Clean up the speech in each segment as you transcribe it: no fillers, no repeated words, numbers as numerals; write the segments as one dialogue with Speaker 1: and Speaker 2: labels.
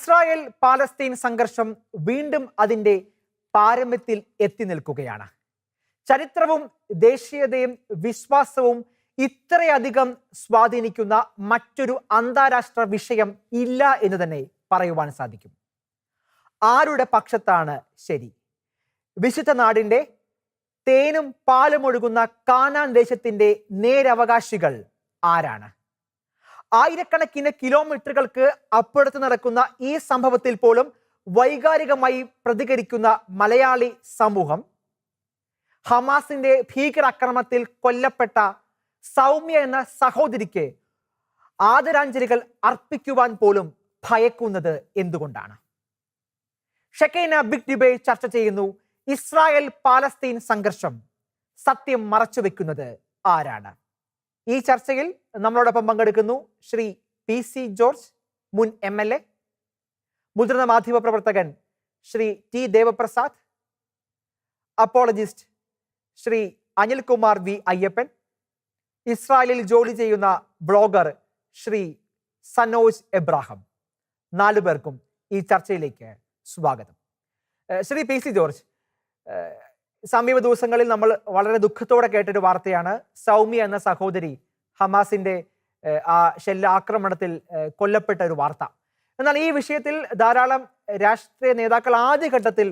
Speaker 1: Israel Palestine സംഘർഷം വീണ്ടും അതിന്റെ പാരമ്യത്തിൽ എത്തി നിൽക്കുകയാണ്. ചരിത്രവും ദേശീയതയും വിശ്വാസവും ഇത്രയധികം സ്വാധീനിക്കുന്ന മറ്റൊരു അന്താരാഷ്ട്ര വിഷയം ഇല്ല എന്ന് തന്നെ പറയുവാൻ സാധിക്കും. ആരുടെ പക്ഷത്താണ് ശരി? വിശുദ്ധ നാടിന്റെ തേനും പാലും ഒഴുകുന്ന കാനാൻ ദേശത്തിന്റെ നേരവകാശികൾ ആരാണ്? ആയിരക്കണക്കിന് കിലോമീറ്ററുകൾക്ക് അപ്പുറത്ത് നടക്കുന്ന ഈ സംഭവത്തിൽ പോലും വൈകാരികമായി പ്രതികരിക്കുന്ന മലയാളി സമൂഹം ഹമാസിന്റെ ഭീകരാക്രമണത്തിൽ കൊല്ലപ്പെട്ട സൗമ്യ എന്ന സഹോദരിക്ക് ആദരാഞ്ജലികൾ അർപ്പിക്കുവാൻ പോലും ഭയക്കുന്നത് എന്തുകൊണ്ടാണ്? ഷെക്കൈന ബിഗ് ഡിബേറ്റ് ചർച്ച ചെയ്യുന്നു. ഇസ്രായേൽ പാലസ്തീൻ സംഘർഷം സത്യം മറച്ചുവെക്കുന്നത് ആരാണ്? ഈ ചർച്ചയിൽ നമ്മളോടൊപ്പം പങ്കെടുക്കുന്നു ശ്രീ PC ജോർജ്, മുൻ MLA, മുതിർന്ന മാധ്യമ പ്രവർത്തകൻ Shri T Devaprasad, apologist Shri Anilkumar V Ayyappan, ഇസ്രായേലിൽ ജോലി ചെയ്യുന്ന ബ്ലോഗർ ശ്രീ സനോജ് എബ്രാഹിം. 4 പേർക്കും ഈ ചർച്ചയിലേക്ക് സ്വാഗതം. ശ്രീ PC ജോർജ്, സമീപ ദിവസങ്ങളിൽ നമ്മൾ വളരെ ദുഃഖത്തോടെ കേട്ടൊരു വാർത്തയാണ് സൗമ്യ എന്ന സഹോദരി ഹമാസിന്റെ ആ ഷെല്ലാക്രമണത്തിൽ കൊല്ലപ്പെട്ട ഒരു വാർത്ത. എന്നാൽ ഈ വിഷയത്തിൽ ധാരാളം രാഷ്ട്രീയ നേതാക്കൾ ആദ്യഘട്ടത്തിൽ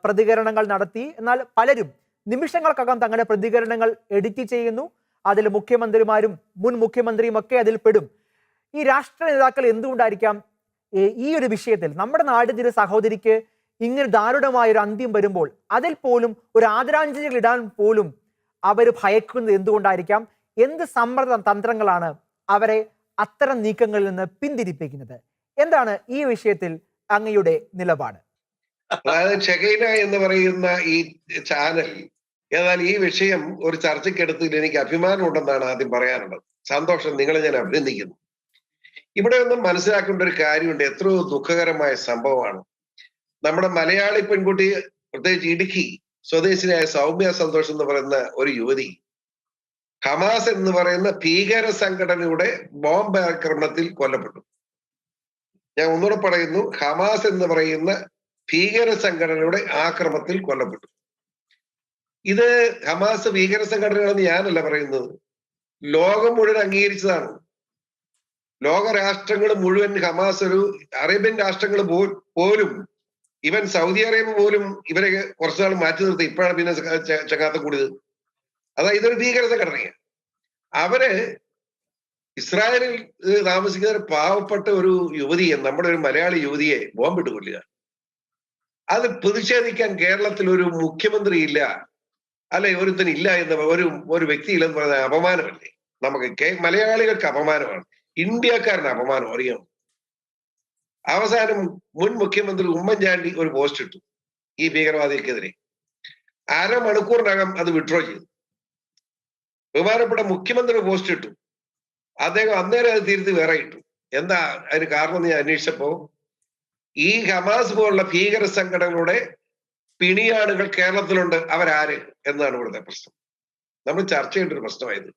Speaker 1: പ്രതികരണങ്ങൾ നടത്തി. എന്നാൽ പലരും നിമിഷങ്ങൾക്കകം തങ്ങളുടെ പ്രതികരണങ്ങൾ എഡിറ്റ് ചെയ്യുന്നു. അതിൽ മുഖ്യമന്ത്രിമാരും മുൻ മുഖ്യമന്ത്രിയും ഒക്കെ അതിൽ പെടും. ഈ രാഷ്ട്രീയ നേതാക്കൾ എന്തുകൊണ്ടായിരിക്കാം ഈ ഒരു വിഷയത്തിൽ നമ്മുടെ നാടിന്റെ ഒരു സഹോദരിക്ക് ഇങ്ങനെ ദാരുണമായ ഒരു അന്ത്യം വരുമ്പോൾ അതിൽ പോലും ഒരു ആദരാഞ്ജലികൾ ഇടാൻ പോലും അവർ ഭയക്കുന്നത് എന്തുകൊണ്ടായിരിക്കാം? എന്ത് സമ്മർദ്ദ തന്ത്രങ്ങളാണ് അവരെ അത്തരം നീക്കങ്ങളിൽ നിന്ന് പിന്തിരിപ്പിക്കുന്നത്? എന്താണ് ഈ വിഷയത്തിൽ അങ്ങയുടെ നിലപാട്?
Speaker 2: അതായത് ഷെക്കൈന എന്ന് പറയുന്ന ഈ ചാനൽ എന്നാൽ ഈ വിഷയം ഒരു ചർച്ചയ്ക്കെടുത്തതിൽ എനിക്ക് അഭിമാനം ഉണ്ടെന്നാണ് ആദ്യം പറയാനുള്ളത്. സന്തോഷം, നിങ്ങളെ ഞാൻ അഭിനന്ദിക്കുന്നു. ഇവിടെ ഒന്നും മനസ്സിലാക്കേണ്ട ഒരു കാര്യമുണ്ട്. എത്രയോ ദുഃഖകരമായ സംഭവമാണ്. നമ്മുടെ മലയാളി പെൺകുട്ടി, പ്രത്യേകിച്ച് ഇടുക്കി സ്വദേശിനിയായ സൗമ്യ സന്തോഷ് എന്ന് പറയുന്ന ഒരു യുവതി ഹമാസ് എന്ന് പറയുന്ന ഭീകര സംഘടനയുടെ ബോംബ് ആക്രമണത്തിൽ കൊല്ലപ്പെട്ടു. ഞാൻ ഒന്നുകൂടെ പറയുന്നു, ഹമാസ് എന്ന് പറയുന്ന ഭീകര സംഘടനയുടെ ആക്രമണത്തിൽ കൊല്ലപ്പെട്ടു. ഇത് ഹമാസ് ഭീകര സംഘടനകളെന്ന് ഞാനല്ല പറയുന്നത്, ലോകം മുഴുവൻ അംഗീകരിച്ചതാണ്. ലോകരാഷ്ട്രങ്ങൾ മുഴുവൻ ഹമാസ്, ഒരു അറേബ്യൻ രാഷ്ട്രങ്ങൾ പോലും, ഇവൻ സൗദി അറേബ്യ പോലും ഇവരെ കുറച്ചുനാൾ മാറ്റി നിർത്തി. ഇപ്പോഴാണ് പിന്നെ ചങ്ങാത്തം കൂടിയത്. അതായത് ഇതൊരു ഭീകര സംഘടനയാണ്. അവര് ഇസ്രായേലിൽ താമസിക്കുന്ന ഒരു പാവപ്പെട്ട ഒരു യുവതിയെ, നമ്മുടെ ഒരു മലയാളി യുവതിയെ ബോംബിട്ട് കൊല്ലുക. അത് പ്രതിഷേധിക്കാൻ കേരളത്തിൽ ഒരു മുഖ്യമന്ത്രി ഇല്ല, അല്ലെ ഒരുത്തനില്ല എന്ന് ഒരു വ്യക്തി ഇല്ലെന്ന് പറയുന്നത് അപമാനമല്ലേ? നമുക്ക് മലയാളികൾക്ക് അപമാനമാണ്, ഇന്ത്യക്കാരന് അപമാനം, അറിയാം. അവസാനം മുൻ മുഖ്യമന്ത്രി ഉമ്മൻചാണ്ടി ഒരു പോസ്റ്റ് ഇട്ടു ഈ ഭീകരവാദികൾക്കെതിരെ. അരമണിക്കൂറിനകം അത് വിഡ്രോ ചെയ്തു. ബഹുമാനപ്പെട്ട മുഖ്യമന്ത്രി പോസ്റ്റ് ഇട്ടു, അദ്ദേഹം അന്നേരം അത് തിരുത്തി വേറെ ഇട്ടു. എന്താ അതിന് കാരണം എന്ന് ഞാൻ അന്വേഷിച്ചപ്പോ, ഈ ഹമാസ് പോലുള്ള ഭീകര സംഘടനകളുടെ പിണിയാളുകൾ കേരളത്തിലുണ്ട്, അവരാര് എന്നാണ് ഇവിടുത്തെ പ്രശ്നം. നമ്മൾ ചർച്ച ചെയ്യേണ്ട ഒരു പ്രശ്നമായത്.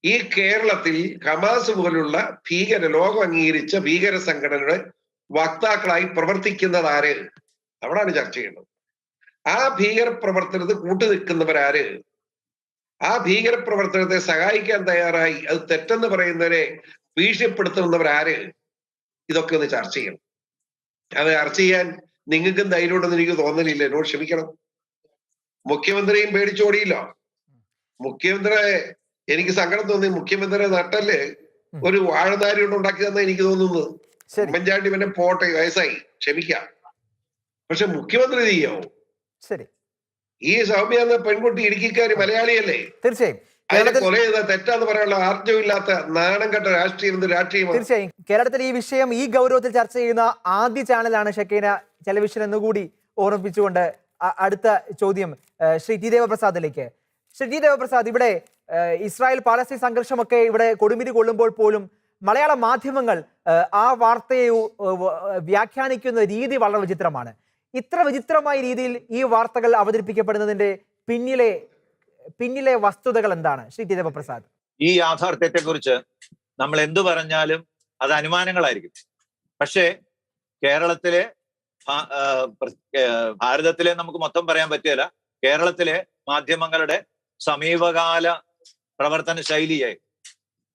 Speaker 2: ഈ കേരളത്തിൽ ഹമാസ് പോലുള്ള ലോകം അംഗീകരിച്ച ഭീകര സംഘടനയുടെ വക്താക്കളായി പ്രവർത്തിക്കുന്നത് ആര്? അവിടാണ് ചർച്ച ചെയ്യേണ്ടത്. ആ ഭീകര പ്രവർത്തനത്തിൽ കൂട്ടുനിൽക്കുന്നവരാര്? ആ ഭീകര പ്രവർത്തനത്തെ സഹായിക്കാൻ തയ്യാറായി അത് തെറ്റെന്ന് പറയുന്നവരെ ഭീഷണിപ്പെടുത്തുന്നവരാര്? ഇതൊക്കെ ഒന്ന് ചർച്ച ചെയ്യണം. അത് ചർച്ച ചെയ്യാൻ നിങ്ങൾക്കും ധൈര്യമുണ്ടെന്ന് എനിക്ക് തോന്നലില്ല. എന്നോട് ക്ഷമിക്കണം. മുഖ്യമന്ത്രിയും പേടിച്ചോടിയില്ല. മുഖ്യമന്ത്രി, എനിക്ക് സങ്കടം തോന്നി, മുഖ്യമന്ത്രി നട്ടല്ലേ ഒരു വാഴനാരി കൊണ്ട് ഉണ്ടാക്കി തന്നെ എനിക്ക് തോന്നുന്നത്. ഉമ്മൻചാണ്ടി പിന്നെ പോട്ടെ, വയസ്സായി, ക്ഷമിക്കാം. പക്ഷെ മുഖ്യമന്ത്രി ചെയ്യാവോ?
Speaker 1: ശരി,
Speaker 2: ഈ സൗമ്യ എന്ന പെൺകുട്ടി ഇടുക്കിക്കാരി മലയാളിയല്ലേ?
Speaker 1: തീർച്ചയായും.
Speaker 2: അതിനെ കൊല ചെയ്ത തെറ്റാന്ന് പറയാനുള്ള ആർജവമില്ലാത്ത നാണം കെട്ട രാഷ്ട്രീയം രാഷ്ട്രീയമാണ്.
Speaker 1: തീർച്ചയായും കേരളത്തിൽ ഈ വിഷയം ഈ ഗൗരവത്തിൽ ചർച്ച ചെയ്യുന്ന ആദ്യ ചാനലാണ് ഷെക്കൈന ടെലിവിഷൻ എന്നുകൂടി ഓർമ്മിപ്പിച്ചുകൊണ്ട് അടുത്ത ചോദ്യം ശ്രീ T ദേവപ്രസാദിലേക്ക്. ശ്രീ T ദേവപ്രസാദ്, ഇവിടെ ഇസ്രായേൽ പാലസ്തീൻ സംഘർഷമൊക്കെ ഇവിടെ കൊടുമ്പിരി കൊള്ളുമ്പോൾ പോലും മലയാള മാധ്യമങ്ങൾ ആ വാർത്തയെ വ്യാഖ്യാനിക്കുന്ന രീതി വളരെ വിചിത്രമാണ്. ഇത്ര വിചിത്രമായ രീതിയിൽ ഈ വാർത്തകൾ അവതരിപ്പിക്കപ്പെടുന്നതിന്റെ പിന്നിലെ വസ്തുതകൾ എന്താണ് ശ്രീ T ദേവപ്രസാദ്?
Speaker 3: ഈ യാഥാർത്ഥ്യത്തെ കുറിച്ച് നമ്മൾ എന്തു പറഞ്ഞാലും അത് അനുമാനങ്ങളായിരിക്കും. പക്ഷേ കേരളത്തിലെ ഭാരതത്തിലെ നമുക്ക് മൊത്തം പറയാൻ പറ്റില്ല, കേരളത്തിലെ മാധ്യമങ്ങളുടെ സമീപകാല പ്രവർത്തന ശൈലിയെ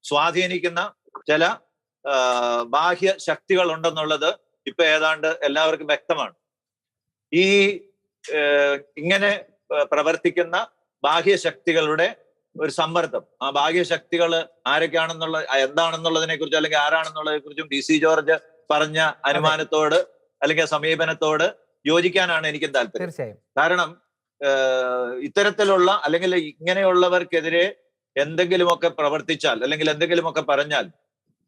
Speaker 3: സ്വാധീനിക്കുന്ന ചില ബാഹ്യ ശക്തികൾ ഉണ്ടെന്നുള്ളത് ഇപ്പൊ ഏതാണ്ട് എല്ലാവർക്കും വ്യക്തമാണ്. ഈ ഇങ്ങനെ പ്രവർത്തിക്കുന്ന ബാഹ്യ ശക്തികളുടെ ഒരു സമ്മർദ്ദം, ആ ബാഹ്യ ശക്തികൾ ആരൊക്കെയാണെന്നുള്ള എന്താണെന്നുള്ളതിനെ കുറിച്ച് അല്ലെങ്കിൽ ആരാണെന്നുള്ളതിനെ കുറിച്ചും DC ജോർജ് പറഞ്ഞ അനുമാനത്തോട് അല്ലെങ്കിൽ സമീപനത്തോട് യോജിക്കാനാണ് എനിക്കും താല്പര്യം. കാരണം ഇത്തരത്തിലുള്ള അല്ലെങ്കിൽ ഇങ്ങനെയുള്ളവർക്കെതിരെ എന്തെങ്കിലുമൊക്കെ പ്രവർത്തിച്ചാൽ അല്ലെങ്കിൽ എന്തെങ്കിലുമൊക്കെ പറഞ്ഞാൽ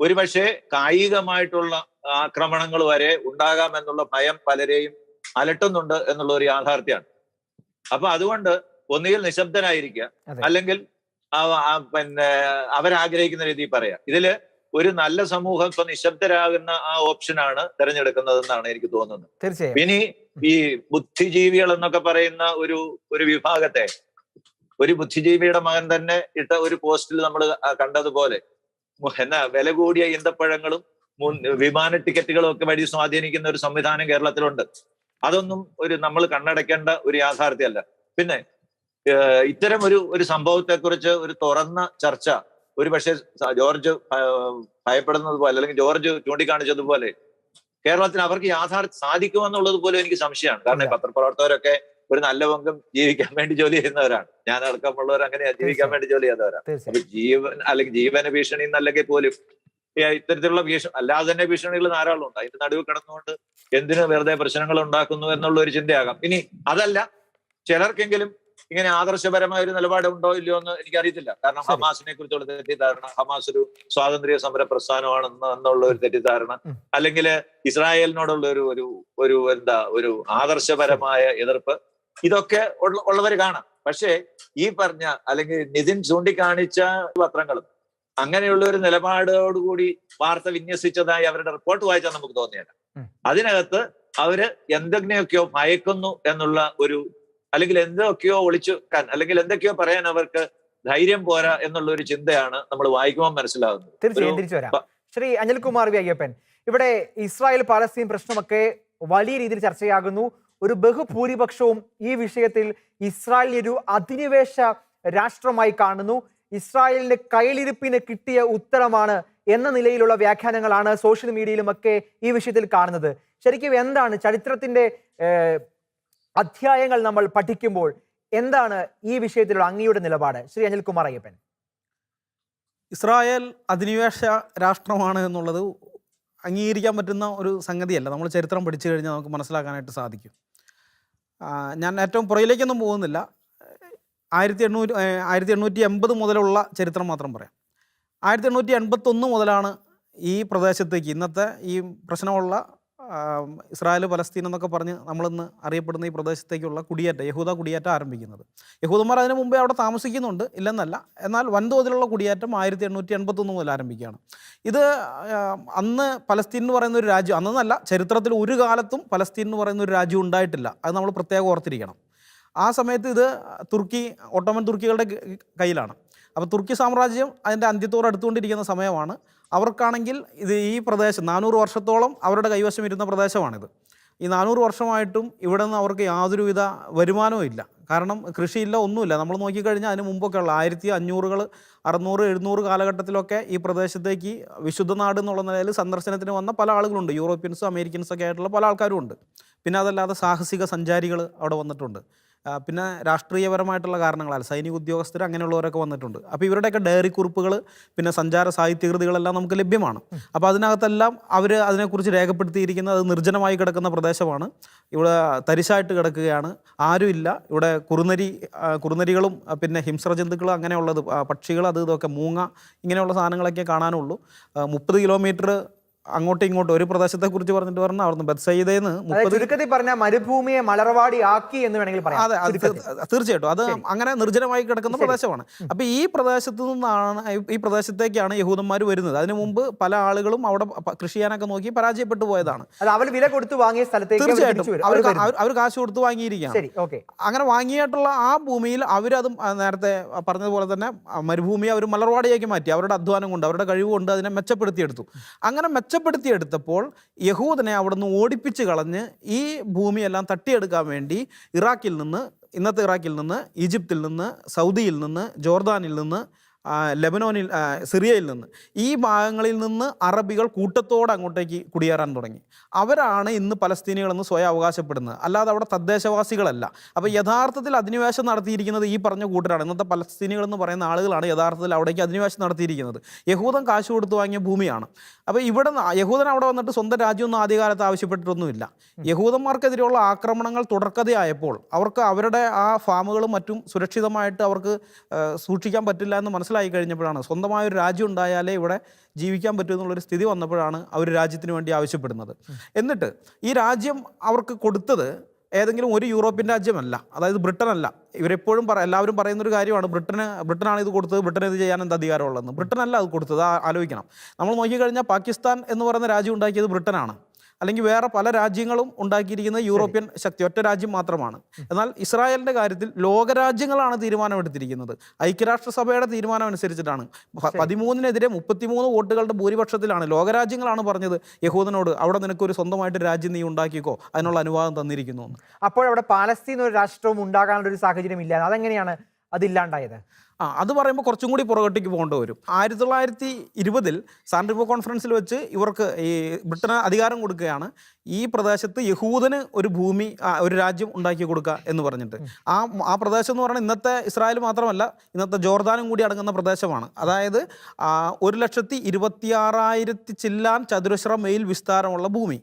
Speaker 3: ഒരുപക്ഷെ കായികമായിട്ടുള്ള ആക്രമണങ്ങൾ വരെ ഉണ്ടാകാം എന്നുള്ള ഭയം പലരെയും അലട്ടുന്നുണ്ട് എന്നുള്ള ഒരു യാഥാർത്ഥ്യമാണ്. അപ്പൊ അതുകൊണ്ട് ഒന്നുകിൽ നിശബ്ദനായിരിക്കുക, അല്ലെങ്കിൽ പിന്നെ അവരാഗ്രഹിക്കുന്ന രീതിയിൽ പറയാം. ഇതില് ഒരു നല്ല സമൂഹം ഇപ്പൊ നിശബ്ദരാകുന്ന ആ ഓപ്ഷനാണ് തെരഞ്ഞെടുക്കുന്നതെന്നാണ് എനിക്ക് തോന്നുന്നത്. ഇനി ഈ ബുദ്ധിജീവികൾ എന്നൊക്കെ പറയുന്ന ഒരു വിഭാഗത്തെ, ഒരു ബുദ്ധിജീവിയുടെ മകൻ തന്നെ ഇട്ട ഒരു പോസ്റ്റിൽ നമ്മൾ കണ്ടതുപോലെ വില കൂടിയ ഈന്തപ്പഴങ്ങളും വിമാന ടിക്കറ്റുകളും ഒക്കെ വഴി സ്വാധീനിക്കുന്ന ഒരു സംവിധാനം കേരളത്തിലുണ്ട്. അതൊന്നും നമ്മൾ കണ്ണടയ്ക്കേണ്ട ഒരു യാഥാർത്ഥ്യമല്ല. പിന്നെ ഇത്തരം ഒരു സംഭവത്തെക്കുറിച്ച് ഒരു തുറന്ന ചർച്ച ഒരു പക്ഷേ ജോർജ് ഭയപ്പെടുന്നത് പോലെ അല്ലെങ്കിൽ ജോർജ് ചൂണ്ടിക്കാണിച്ചതുപോലെ കേരളത്തിന് അവർക്ക് സാധിക്കുമെന്നുള്ളത് പോലും എനിക്ക് സംശയമാണ്. കാരണം പത്രപ്രവർത്തകരൊക്കെ ഒരു നല്ല പങ്കും ജീവിക്കാൻ വേണ്ടി ജോലി ചെയ്യുന്നവരാണ്. ഞാൻ അടക്കമുള്ളവർ അങ്ങനെയാ, ജീവിക്കാൻ വേണ്ടി ജോലി ചെയ്യുന്നവരാണ്. അപ്പൊ ജീവന ഭീഷണി എന്നല്ലെങ്കിൽ പോലും ഇത്തരത്തിലുള്ള അല്ലാതെ തന്നെ ഭീഷണികൾ ധാരാളം ഉണ്ട്. അതിന്റെ നടുവ് കിടന്നുകൊണ്ട് എന്തിനു വെറുതെ പ്രശ്നങ്ങൾ ഉണ്ടാക്കുന്നു എന്നുള്ള ഒരു ചിന്തയാകാം. ഇനി അതല്ല, ചിലർക്കെങ്കിലും ഇങ്ങനെ ആദർശപരമായ ഒരു നിലപാടുണ്ടോ ഇല്ലയോ എന്ന് എനിക്കറിയത്തില്ല. കാരണം ഹമാസിനെ കുറിച്ചുള്ള തെറ്റിദ്ധാരണ, ഹമാസ് ഒരു സ്വാതന്ത്ര്യ സമര പ്രസ്ഥാനമാണെന്നുള്ള ഒരു തെറ്റിദ്ധാരണ, അല്ലെങ്കിൽ ഇസ്രായേലിനോടുള്ള ഒരു ആദർശപരമായ എതിർപ്പ്, ഇതൊക്കെ ഉള്ളവർ കാണാം. പക്ഷേ ഈ പറഞ്ഞ അല്ലെങ്കിൽ നിതിൻ ചൂണ്ടിക്കാണിച്ച പത്രങ്ങളും അങ്ങനെയുള്ള ഒരു നിലപാടോടുകൂടി വാർത്ത വിന്യസിച്ചതായി അവരുടെ റിപ്പോർട്ട് വായിച്ചാൽ നമുക്ക് തോന്നിയല്ല. അതിനകത്ത് അവര് എന്തെങ്കിലുമൊക്കെയോ ഭയക്കുന്നു എന്നുള്ള അല്ലെങ്കിൽ എന്തൊക്കെയോ ഒളിച്ചു വെക്കാൻ അല്ലെങ്കിൽ എന്തൊക്കെയോ പറയാൻ അവർക്ക് ധൈര്യം പോരാ എന്നുള്ള ഒരു ചിന്തയാണ് നമ്മൾ വായിക്കുമ്പോൾ മനസ്സിലാകുന്നത്.
Speaker 1: തീർച്ചയായും തിരിച്ചു വരാം. ശ്രീ അനിൽകുമാർ വി അയ്യപ്പൻ, ഇവിടെ ഇസ്രായേൽ പാലസ്തീൻ പ്രശ്നമൊക്കെ വലിയ രീതിയിൽ ചർച്ചയാകുന്നു. ഒരു ബഹുഭൂരിപക്ഷവും ഈ വിഷയത്തിൽ ഇസ്രായേലിനെ ഒരു അധിനിവേശ രാഷ്ട്രമായി കാണുന്നു. ഇസ്രായേലിന്റെ കയ്യിലിരിപ്പിന് കിട്ടിയ ഉത്തരമാണ് എന്ന നിലയിലുള്ള വ്യാഖ്യാനങ്ങളാണ് സോഷ്യൽ മീഡിയയിലുമൊക്കെ ഈ വിഷയത്തിൽ കാണുന്നത്. ശരിക്കും എന്താണ് ചരിത്രത്തിന്റെ അധ്യായങ്ങൾ നമ്മൾ പഠിക്കുമ്പോൾ എന്താണ് ഈ വിഷയത്തിലുള്ള അങ്ങയുടെ നിലപാട്, ശ്രീ അനിൽകുമാർ അയ്യപ്പൻ?
Speaker 4: ഇസ്രായേൽ അധിനിവേശ രാഷ്ട്രമാണ് എന്നുള്ളത് അംഗീകരിക്കാൻ പറ്റുന്ന ഒരു സംഗതിയല്ല. നമ്മൾ ചരിത്രം പഠിച്ചു കഴിഞ്ഞാൽ നമുക്ക് മനസ്സിലാക്കാനായിട്ട് സാധിക്കും. ഞാൻ ഏറ്റവും പുറയിലേക്കൊന്നും പോകുന്നില്ല. 1880 മുതലുള്ള ചരിത്രം മാത്രം പറയാം. 1881 മുതലാണ് ഈ പ്രദേശത്തേക്ക്, ഇന്നത്തെ ഈ പ്രശ്നമുള്ള ഇസ്രായേൽ പലസ്തീൻ എന്നൊക്കെ പറഞ്ഞ് നമ്മളിന്ന് അറിയപ്പെടുന്ന ഈ പ്രദേശത്തേക്കുള്ള യഹൂദ കുടിയേറ്റം ആരംഭിക്കുന്നത്. യഹൂദന്മാർ അതിന് മുമ്പേ അവിടെ താമസിക്കുന്നുണ്ട്, ഇല്ലെന്നല്ല. എന്നാൽ വൻതോതിലുള്ള കുടിയേറ്റം 1881 മുതൽ ആരംഭിക്കുകയാണ്. ഇത് അന്ന് പലസ്തീൻ എന്ന് പറയുന്ന ഒരു രാജ്യം, അന്നല്ല, ചരിത്രത്തിൽ ഒരു കാലത്തും പലസ്തീൻ എന്ന് പറയുന്ന ഒരു രാജ്യം ഉണ്ടായിട്ടില്ല. അത് നമ്മൾ പ്രത്യേകം ഓർത്തിരിക്കണം. ആ സമയത്ത് ഇത് ഒട്ടോമൻ തുർക്കികളുടെ കയ്യിലാണ്. അപ്പോൾ തുർക്കി സാമ്രാജ്യം അതിൻ്റെ അന്ത്യത്തോട് അടുത്തുകൊണ്ടിരിക്കുന്ന സമയമാണ്. അവർക്കാണെങ്കിൽ ഈ പ്രദേശം 400 വർഷത്തോളം അവരുടെ കൈവശം ഇരുന്ന പ്രദേശമാണിത്. ഈ 400 വർഷമായിട്ടും ഇവിടെ നിന്ന് അവർക്ക് യാതൊരുവിധ വരുമാനവും ഇല്ല. കാരണം കൃഷിയില്ല, ഒന്നുമില്ല. നമ്മൾ നോക്കിക്കഴിഞ്ഞാൽ അതിന് മുമ്പൊക്കെ ഉള്ള 1500, 600, 700 കാലഘട്ടത്തിലൊക്കെ ഈ പ്രദേശത്തേക്ക് വിശുദ്ധ നാട് എന്നുള്ള നിലയിൽ സന്ദർശനത്തിന് വന്ന പല ആളുകളുണ്ട്. യൂറോപ്യൻസും അമേരിക്കൻസൊക്കെ ആയിട്ടുള്ള പല ആൾക്കാരും ഉണ്ട്. പിന്നെ അതല്ലാതെ സാഹസിക സഞ്ചാരികൾ അവിടെ വന്നിട്ടുണ്ട്. പിന്നെ രാഷ്ട്രീയപരമായിട്ടുള്ള കാരണങ്ങളാൽ സൈനിക ഉദ്യോഗസ്ഥർ അങ്ങനെയുള്ളവരൊക്കെ വന്നിട്ടുണ്ട്. അപ്പോൾ ഇവരുടെയൊക്കെ ഡയറി കുറിപ്പുകൾ, പിന്നെ സഞ്ചാര സാഹിത്യകൃതികളെല്ലാം നമുക്ക് ലഭ്യമാണ്. അപ്പോൾ അതിനകത്തെല്ലാം അവർ അതിനെക്കുറിച്ച് രേഖപ്പെടുത്തിയിരിക്കുന്നത് അത് നിർജ്ജനമായി കിടക്കുന്ന പ്രദേശമാണ്, ഇവിടെ തരിശായിട്ട് കിടക്കുകയാണ്, ആരുമില്ല, ഇവിടെ കുറുനരികളും പിന്നെ ഹിംസ്ര ജന്തുക്കളും അങ്ങനെയുള്ളത്, പക്ഷികൾ, അത് ഇതൊക്കെ, മൂങ്ങ, ഇങ്ങനെയുള്ള സാധനങ്ങളൊക്കെ കാണാനുള്ളൂ. 30 കിലോമീറ്റർ അങ്ങോട്ടും ഇങ്ങോട്ടും ഒരു പ്രദേശത്തെക്കുറിച്ച് പറഞ്ഞിട്ട് പറഞ്ഞാൽ അവിടുന്ന് ബെത്സയിദയിൽ നിന്ന്
Speaker 1: മരുഭൂമിയെ മലർവാടി ആക്കി എന്ന് വേണമെങ്കിൽ പറയാം.
Speaker 4: അതെ, തീർച്ചയായിട്ടും അത് അങ്ങനെ നിർജ്ജനമായി കിടക്കുന്ന പ്രദേശമാണ്. അപ്പൊ ഈ പ്രദേശത്തു നിന്നാണ്, ഈ പ്രദേശത്തേക്കാണ് യഹൂദന്മാർ വരുന്നത്. അതിനു മുമ്പ് പല ആളുകളും അവിടെ കൃഷി ചെയ്യാനൊക്കെ നോക്കി പരാജയപ്പെട്ടു പോയതാണ്.
Speaker 1: വില കൊടുത്ത് വാങ്ങിയ സ്ഥലത്തേക്ക്
Speaker 4: തീർച്ചയായിട്ടും അവർ കാശ് കൊടുത്ത് വാങ്ങിയിരിക്കുകയാണ്. അങ്ങനെ വാങ്ങിയിട്ടുള്ള ആ ഭൂമിയിൽ അവരത് നേരത്തെ പറഞ്ഞതുപോലെ തന്നെ മരുഭൂമിയെ അവർ മലർവാടിയാക്കി മാറ്റി. അവരുടെ അധ്വാനം കൊണ്ട്, അവരുടെ കഴിവ് കൊണ്ട് അതിനെ മെച്ചപ്പെടുത്തിയെടുത്തു. അങ്ങനെ കച്ചപ്പെടുത്തിയെടുത്തപ്പോൾ യഹൂദനെ അവിടെ നിന്ന് ഓടിപ്പിച്ച് കളഞ്ഞ് ഈ ഭൂമിയെല്ലാം തട്ടിയെടുക്കാൻ വേണ്ടി ഇറാഖിൽ നിന്ന്, ഇന്നത്തെ ഇറാഖിൽ നിന്ന്, ഈജിപ്തിൽ നിന്ന്, സൗദിയിൽ നിന്ന്, ജോർദാനിൽ നിന്ന്, ലെബനോനിൽ, സിറിയയിൽ നിന്ന്, ഈ ഭാഗങ്ങളിൽ നിന്ന് അറബികൾ കൂട്ടത്തോടെ അങ്ങോട്ടേക്ക് കുടിയേറാൻ തുടങ്ങി. അവരാണ് ഇന്ന് പലസ്തീനികളെന്ന് സ്വയം അവകാശപ്പെടുന്നത്, അല്ലാതെ അവിടെ തദ്ദേശവാസികളല്ല. അപ്പോൾ യഥാർത്ഥത്തിൽ അധിനിവേശം നടത്തിയിരിക്കുന്നത് ഈ പറഞ്ഞ കൂട്ടരാണ്. ഇന്നത്തെ പലസ്തീനികളെന്ന് പറയുന്ന ആളുകളാണ് യഥാർത്ഥത്തിൽ അവിടേക്ക് അധിനിവേശം നടത്തിയിരിക്കുന്നത്. യഹൂദൻ കാശ് കൊടുത്ത് വാങ്ങിയ ഭൂമിയാണ്. അപ്പോൾ ഇവിടെ യഹൂദൻ അവിടെ വന്നിട്ട് സ്വന്തം രാജ്യമൊന്നും ആദ്യകാലത്ത് ആവശ്യപ്പെട്ടിട്ടൊന്നുമില്ല. യഹൂദന്മാർക്കെതിരെയുള്ള ആക്രമണങ്ങൾ തുടർക്കഥയായപ്പോൾ അവർക്ക് അവരുടെ ആ ഫാമുകളും മറ്റും സുരക്ഷിതമായിട്ട് അവർക്ക് സൂക്ഷിക്കാൻ പറ്റില്ല എന്ന് മനസ്സിലായി കഴിഞ്ഞപ്പോഴാണ്, സ്വന്തമായൊരു രാജ്യം ഉണ്ടായാലേ ഇവിടെ ജീവിക്കാൻ പറ്റുമെന്നുള്ളൊരു സ്ഥിതി വന്നപ്പോഴാണ് അവർ രാജ്യത്തിന് വേണ്ടി ആവശ്യപ്പെടുന്നത്. എന്നിട്ട് ഈ രാജ്യം അവർക്ക് കൊടുത്തത് ഏതെങ്കിലും ഒരു യൂറോപ്യൻ രാജ്യമല്ല, അതായത് ബ്രിട്ടനല്ല. ഇവരെപ്പോഴും എല്ലാവരും പറയുന്നൊരു കാര്യമാണ്, ബ്രിട്ടനാണ് ഇത് കൊടുത്തത്, ബ്രിട്ടൻ ഇത് ചെയ്യാൻ എന്താ അധികാരമുള്ളതെന്ന്. ബ്രിട്ടനല്ല അത് കൊടുത്തത്, ആലോചിക്കണം. നമ്മൾ നോക്കിക്കഴിഞ്ഞാൽ പാകിസ്ഥാൻ എന്ന് പറയുന്ന രാജ്യം ഉണ്ടാക്കിയത് ബ്രിട്ടനാണ്, അല്ലെങ്കിൽ വേറെ പല രാജ്യങ്ങളും ഉണ്ടാക്കിയിരിക്കുന്നത് യൂറോപ്യൻ ശക്തി, ഒറ്റ രാജ്യം മാത്രമാണ്. എന്നാൽ ഇസ്രായേലിൻ്റെ കാര്യത്തിൽ ലോകരാജ്യങ്ങളാണ് തീരുമാനമെടുത്തിരിക്കുന്നത്. ഐക്യരാഷ്ട്രസഭയുടെ തീരുമാനം അനുസരിച്ചിട്ടാണ്. 13-നെതിരെ 33 വോട്ടുകളുടെ ഭൂരിപക്ഷത്തിലാണ് ലോകരാജ്യങ്ങളാണ് പറഞ്ഞത് യഹൂദനോട്, അവിടെ നിനക്കൊരു സ്വന്തമായിട്ട് രാജ്യം നീ ഉണ്ടാക്കിക്കോ, അതിനുള്ള അനുവാദം തന്നിരിക്കുന്നു.
Speaker 1: അപ്പോൾ അവിടെ പാലസ്തീൻ ഒരു രാഷ്ട്രവും ഉണ്ടാകാനുള്ള ഒരു സാഹചര്യം ഇല്ല. അതെങ്ങനെയാണ് അതില്ലാണ്ടായത്?
Speaker 4: അത് പറയുമ്പോൾ കുറച്ചും കൂടി പുറകോട്ടേക്ക് പോകേണ്ടി വരും. 1920 സാൻ റിമോ കോൺഫറൻസിൽ വെച്ച് ഇവർക്ക് ഈ ബ്രിട്ടന് അധികാരം കൊടുക്കുകയാണ്, ഈ പ്രദേശത്ത് യഹൂദന് ഒരു ഭൂമി, ഒരു രാജ്യം ഉണ്ടാക്കി കൊടുക്കുക എന്ന് പറഞ്ഞിട്ട്. ആ പ്രദേശം എന്ന് പറയുന്നത് ഇന്നത്തെ ഇസ്രായേൽ മാത്രമല്ല, ഇന്നത്തെ ജോർദാനും കൂടി അടങ്ങുന്ന പ്രദേശമാണ്. അതായത് 1,26,000 ചില്ലാൻ ചതുരശ്ര മൈൽ വിസ്താരമുള്ള ഭൂമി.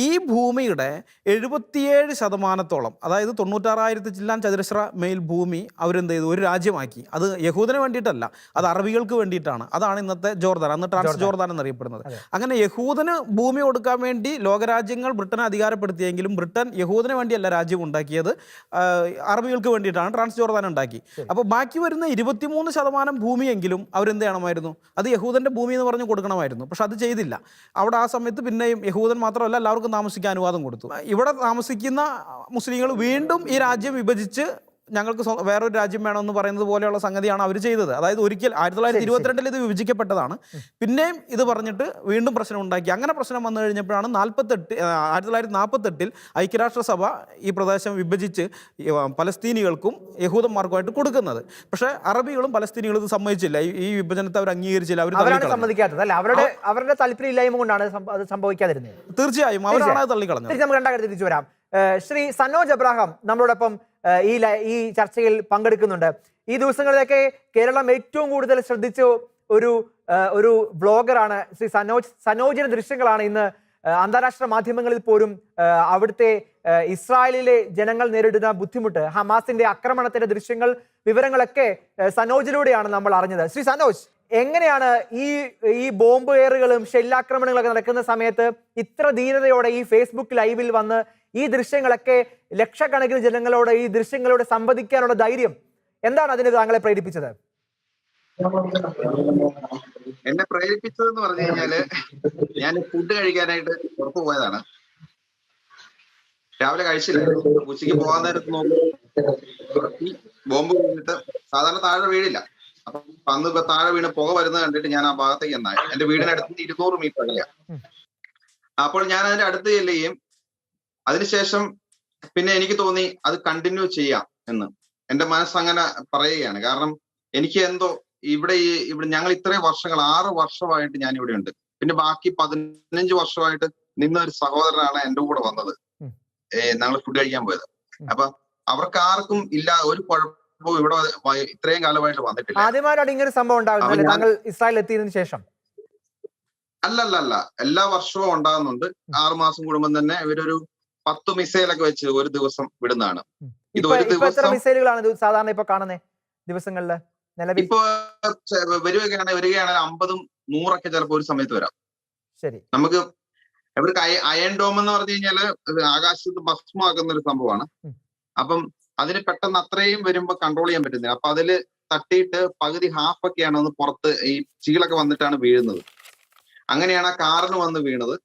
Speaker 4: ഈ ഭൂമിയുടെ 77%, അതായത് 96,000 ചില്ലാൻ ചതുരശ്ര മൈൽ ഭൂമി അവരെന്ത് ചെയ്തു, ഒരു രാജ്യമാക്കി. അത് യഹൂദന് വേണ്ടിയിട്ടല്ല, അത് അറബികൾക്ക് വേണ്ടിയിട്ടാണ്. അതാണ് ഇന്നത്തെ ജോർദാൻ, അന്ന് ട്രാൻസ് ജോർദാൻ എന്നറിയപ്പെടുന്നത്. അങ്ങനെ യഹൂദന് ഭൂമി കൊടുക്കാൻ വേണ്ടി ലോകരാജ്യങ്ങൾ ബ്രിട്ടനെ അധികാരപ്പെടുത്തിയെങ്കിലും ബ്രിട്ടൻ യഹൂദന് വേണ്ടിയല്ല രാജ്യം ഉണ്ടാക്കിയത്, അറബികൾക്ക് വേണ്ടിയിട്ടാണ് ട്രാൻസ് ജോർദാൻ ഉണ്ടാക്കി. അപ്പോൾ ബാക്കി വരുന്ന 23% ഭൂമിയെങ്കിലും അവരെന്ത് ചെയ്യണമായിരുന്നു, അത് യഹൂദൻ്റെ ഭൂമി എന്ന് പറഞ്ഞ് കൊടുക്കണമായിരുന്നു. പക്ഷെ അത് ചെയ്തില്ല. അവിടെ ആ സമയത്ത് പിന്നെയും യഹൂദൻ മാത്രമല്ല എല്ലാവർക്കും താമസിക്കാൻ അനുവാദം കൊടുത്തു. ഇവിടെ താമസിക്കുന്ന മുസ്ലിങ്ങൾ വീണ്ടും ഈ രാജ്യം വിഭജിച്ച് ഞങ്ങൾക്ക് വേറൊരു രാജ്യം വേണമെന്ന് പറയുന്നത് പോലെയുള്ള സംഗതിയാണ് അവർ ചെയ്തത്. അതായത് ഒരിക്കൽ 1922 ഇത് വിഭജിക്കപ്പെട്ടതാണ്, പിന്നെയും ഇത് പറഞ്ഞിട്ട് വീണ്ടും പ്രശ്നം ഉണ്ടാക്കി. അങ്ങനെ പ്രശ്നം വന്നു കഴിഞ്ഞപ്പോഴാണ് 1948 ഐക്യരാഷ്ട്രസഭ ഈ പ്രദേശം വിഭജിച്ച് പലസ്തീനികൾക്കും യഹൂദന്മാർക്കുമായിട്ട് കൊടുക്കുന്നത്. പക്ഷേ അറബികളും പലസ്തീനികളും ഇത് സമ്മതിച്ചില്ല, ഈ വിഭജനത്തെ അവർ അംഗീകരിച്ചില്ല.
Speaker 1: സമ്മതിക്കാത്തത് അല്ല, അവരുടെ താല്പര്യമില്ലായ്മ കൊണ്ടാണ് അത് സംഭവിക്കാതിരുന്നത്.
Speaker 4: തീർച്ചയായും അവരാണ് അത് തള്ളിക്കളഞ്ഞത്.
Speaker 1: നമുക്ക് രണ്ടാം തിരിച്ചു വരാം. ശ്രീ സനോജ് അബ്രാഹാം നമ്മളോടൊപ്പം ഈ ചർച്ചയിൽ പങ്കെടുക്കുന്നുണ്ട്. ഈ ദിവസങ്ങളിലൊക്കെ കേരളം ഏറ്റവും കൂടുതൽ ശ്രദ്ധിച്ച ഒരു ബ്ലോഗറാണ് ശ്രീ സനോജിന്റെ ദൃശ്യങ്ങളാണ് ഇന്ന് അന്താരാഷ്ട്ര മാധ്യമങ്ങളിൽ പോലും അവിടുത്തെ ഇസ്രായേലിലെ ജനങ്ങൾ നേരിടുന്ന ബുദ്ധിമുട്ട്, ഹമാസിന്റെ ആക്രമണത്തിന്റെ ദൃശ്യങ്ങൾ, വിവരങ്ങളൊക്കെ സനോജിലൂടെയാണ് നമ്മൾ അറിഞ്ഞത്. ശ്രീ സനോജ്, എങ്ങനെയാണ് ഈ ബോംബ് ഏറുകളും ഷെല്ലാക്രമണങ്ങളൊക്കെ നടക്കുന്ന സമയത്ത് ഇത്ര ധീരതയോടെ ഈ ഫേസ്ബുക്ക് ലൈവിൽ വന്ന് ഈ ദൃശ്യങ്ങളൊക്കെ ലക്ഷക്കണക്കിന് ജനങ്ങളോട് ഈ ദൃശ്യങ്ങളോട് സംവദിക്കാനുള്ള ധൈര്യം എന്താണ് അതിന് താങ്കളെ പ്രേരിപ്പിച്ചത്?
Speaker 5: എന്നെ പ്രേരിപ്പിച്ചതെന്ന് പറഞ്ഞു കഴിഞ്ഞാല്, ഞാൻ ഫുഡ് കഴിക്കാനായിട്ട് പുറത്തു പോയതാണ്. രാവിലെ കഴിച്ചില്ലായിരുന്നു. ഉച്ചയ്ക്ക് പോകാൻ നേരത്ത് നോക്കും ബോംബ് വീണിട്ട് സാധാരണ താഴെ വീഴില്ല. അപ്പൊ അന്ന് താഴെ വീണ് പുക വരുന്നത് കണ്ടിട്ട് ഞാൻ ആ ഭാഗത്തേക്ക് എന്നായി. എന്റെ വീടിനടുത്ത് 200 മീറ്റർ അകലെയാണ്. അപ്പോൾ ഞാൻ അതിന്റെ അടുത്ത് ചെല്ലുകയും അതിനുശേഷം പിന്നെ എനിക്ക് തോന്നി അത് കണ്ടിന്യൂ ചെയ്യാം എന്ന് എന്റെ മനസ്സങ്ങനെ പറയുകയാണ്. കാരണം എനിക്ക് എന്തോ ഇവിടെ ഞങ്ങൾ ഇത്രയും വർഷങ്ങൾ 6 വർഷമായിട്ട് ഞാൻ ഇവിടെ ഉണ്ട്. പിന്നെ ബാക്കി 15 വർഷമായിട്ട് നിന്ന ഒരു സഹോദരനാണ് എന്റെ കൂടെ വന്നത്. ഞങ്ങൾ ഫുഡ് കഴിക്കാൻ പോയത്. അപ്പൊ അവർക്ക് ആർക്കും ഇല്ല, ഒരു കുഴപ്പവും ഇവിടെ ഇത്രയും കാലമായിട്ട് വന്നിട്ടില്ല.
Speaker 1: ആദ്യമായിട്ടാണ് ഇങ്ങനെ സംഭവം ഉണ്ടാകുന്നത് താങ്കൾ ഇസ്രായേൽ എത്തിയതിനു ശേഷം?
Speaker 5: അല്ല, എല്ലാ വർഷവും ഉണ്ടാകുന്നുണ്ട്. 6 മാസം കൂടുമ്പോൾ തന്നെ ഇവരൊരു 10 മിസൈലൊക്കെ വെച്ച് ഒരു ദിവസം വിടുന്നതാണ്. ഇത് ഒരു ദിവസം
Speaker 1: മിസൈലുകളാണ് സാധാരണ ഇപ്പൊ കാണുന്നത് ദിവസങ്ങളില്?
Speaker 5: ഇപ്പൊ വരികയാണെങ്കിൽ 50-ഉം 100-ഒക്കെ ചിലപ്പോ ഒരു സമയത്ത് വരാം.
Speaker 1: ശരി.
Speaker 5: നമുക്ക് ഇവർക്ക് അയൺ ഡോം എന്ന് പറഞ്ഞു കഴിഞ്ഞാല് ആകാശത്ത് ഭസ്മമാക്കുന്ന ഒരു സംഭവമാണ്. അപ്പം അതിന് പെട്ടെന്ന് അത്രയും വരുമ്പോ കൺട്രോൾ ചെയ്യാൻ പറ്റുന്നില്ല. അപ്പൊ അതില് തട്ടിയിട്ട് പകുതി ഹാഫ് ഒക്കെയാണ് ഒന്ന് പുറത്ത് ഈ ചീളൊക്കെ വന്നിട്ടാണ് വീഴുന്നത്. അങ്ങനെയാണ് ആ കാറിന് വന്ന് വീണത്.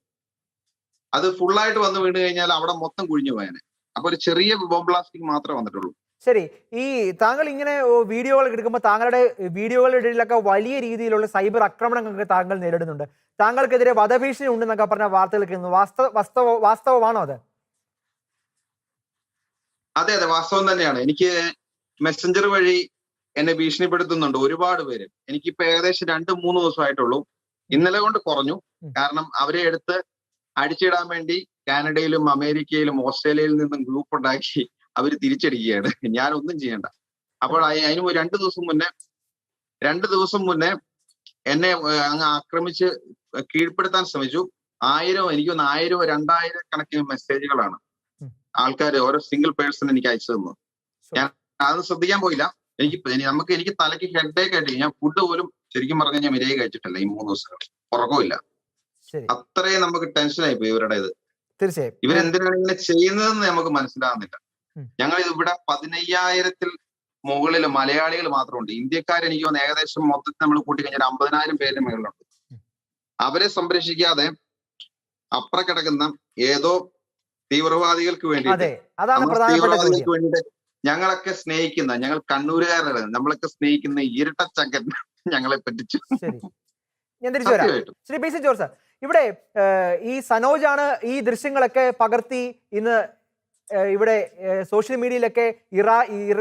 Speaker 5: അത് ഫുള്ളായിട്ട് വന്ന് വീണ് കഴിഞ്ഞാൽ അവിടെ മൊത്തം കുഴിഞ്ഞു പോയാനെ. അപ്പൊ ഒരു ചെറിയ ബോംബ് ബ്ലാസ്റ്റിംഗ് മാത്രമേ വന്നിട്ടുള്ളൂ.
Speaker 1: ശരി, ഈ താങ്കൾ ഇങ്ങനെ വീഡിയോകൾ എടുക്കുമ്പോൾ താങ്കളുടെ വീഡിയോകളുടെ ഇടയിലൊക്കെ വലിയ രീതിയിലുള്ള സൈബർ ആക്രമണങ്ങളൊക്കെ താങ്കൾ നേരിടുന്നുണ്ട്. താങ്കൾക്കെതിരെ വധഭീഷണി ഉണ്ടെന്നൊക്കെ പറഞ്ഞ വാർത്തകൾ കേൾക്കുന്നു. വാസ്തവമാണോ അത്?
Speaker 5: അതെ അതെ, വാസ്തവം തന്നെയാണ്. എനിക്ക് മെസ്സഞ്ചർ വഴി എന്നെ ഭീഷണിപ്പെടുത്തുന്നുണ്ട് ഒരുപാട് പേര്. എനിക്കിപ്പോ ഏകദേശം 2-3 ദിവസമായിട്ടുള്ളൂ. ഇന്നലെ കൊണ്ട് കുറഞ്ഞു. കാരണം അവരെ എടുത്ത് അടിച്ചിടാൻ വേണ്ടി കാനഡയിലും അമേരിക്കയിലും ഓസ്ട്രേലിയയിൽ നിന്നും ഗ്രൂപ്പ് ഉണ്ടാക്കി അവർ തിരിച്ചടിക്കുകയാണ്. ഞാനൊന്നും ചെയ്യണ്ട. അപ്പോൾ അതിന് 2 ദിവസം മുന്നേ എന്നെ അങ്ങ് ആക്രമിച്ച് കീഴ്പ്പെടുത്താൻ ശ്രമിച്ചു. 1000 2000 കണക്കിന് മെസ്സേജുകളാണ് ആൾക്കാർ ഓരോ സിംഗിൾ പേഴ്സൺ എനിക്ക് അയച്ചു തന്നു. ഞാൻ അത് ശ്രദ്ധിക്കാൻ പോയില്ല. എനിക്ക് തലയ്ക്ക് ഹെഡേക്ക് ആയിട്ട് ഞാൻ ഫുഡ് പോലും ശരിക്കും പറഞ്ഞു കഴിഞ്ഞാൽ മര്യാദ കഴിച്ചിട്ടില്ല ഈ 3 ദിവസങ്ങൾ. ഉറക്കമില്ല. അത്രയും നമുക്ക് ടെൻഷനായി പോയി ഇവരുടെ ഇത്.
Speaker 1: തീർച്ചയായും
Speaker 5: ഇവരെന്തിനാണ് ഇങ്ങനെ ചെയ്യുന്നതെന്ന് നമുക്ക് മനസ്സിലാകുന്നില്ല. ഞങ്ങൾ ഇവിടെ 15,000 മുകളിൽ മലയാളികൾ മാത്രമുണ്ട്. ഇന്ത്യക്കാർ എനിക്ക് തോന്നുന്നു ഏകദേശം മൊത്തത്തിൽ നമ്മൾ കൂട്ടി കഴിഞ്ഞാൽ 50,000 പേരിന് മുകളിലുണ്ട്. അവരെ സംരക്ഷിക്കാതെ അപ്പുറം കിടക്കുന്ന ഏതോ തീവ്രവാദികൾക്ക് വേണ്ടിയിട്ട് ഞങ്ങളൊക്കെ സ്നേഹിക്കുന്ന, ഞങ്ങൾ കണ്ണൂരുകാരാണ്, നമ്മളൊക്കെ സ്നേഹിക്കുന്ന ഇരട്ടച്ചങ്കൻ ഞങ്ങളെ പറ്റിച്ചു.
Speaker 1: ഞാൻ തിരിച്ചു വരാം. Shri P C George sir, ഇവിടെ ഈ സനോജാണ് ഈ ദൃശ്യങ്ങളൊക്കെ പകർത്തി ഇന്ന് ഇവിടെ സോഷ്യൽ മീഡിയയിലൊക്കെ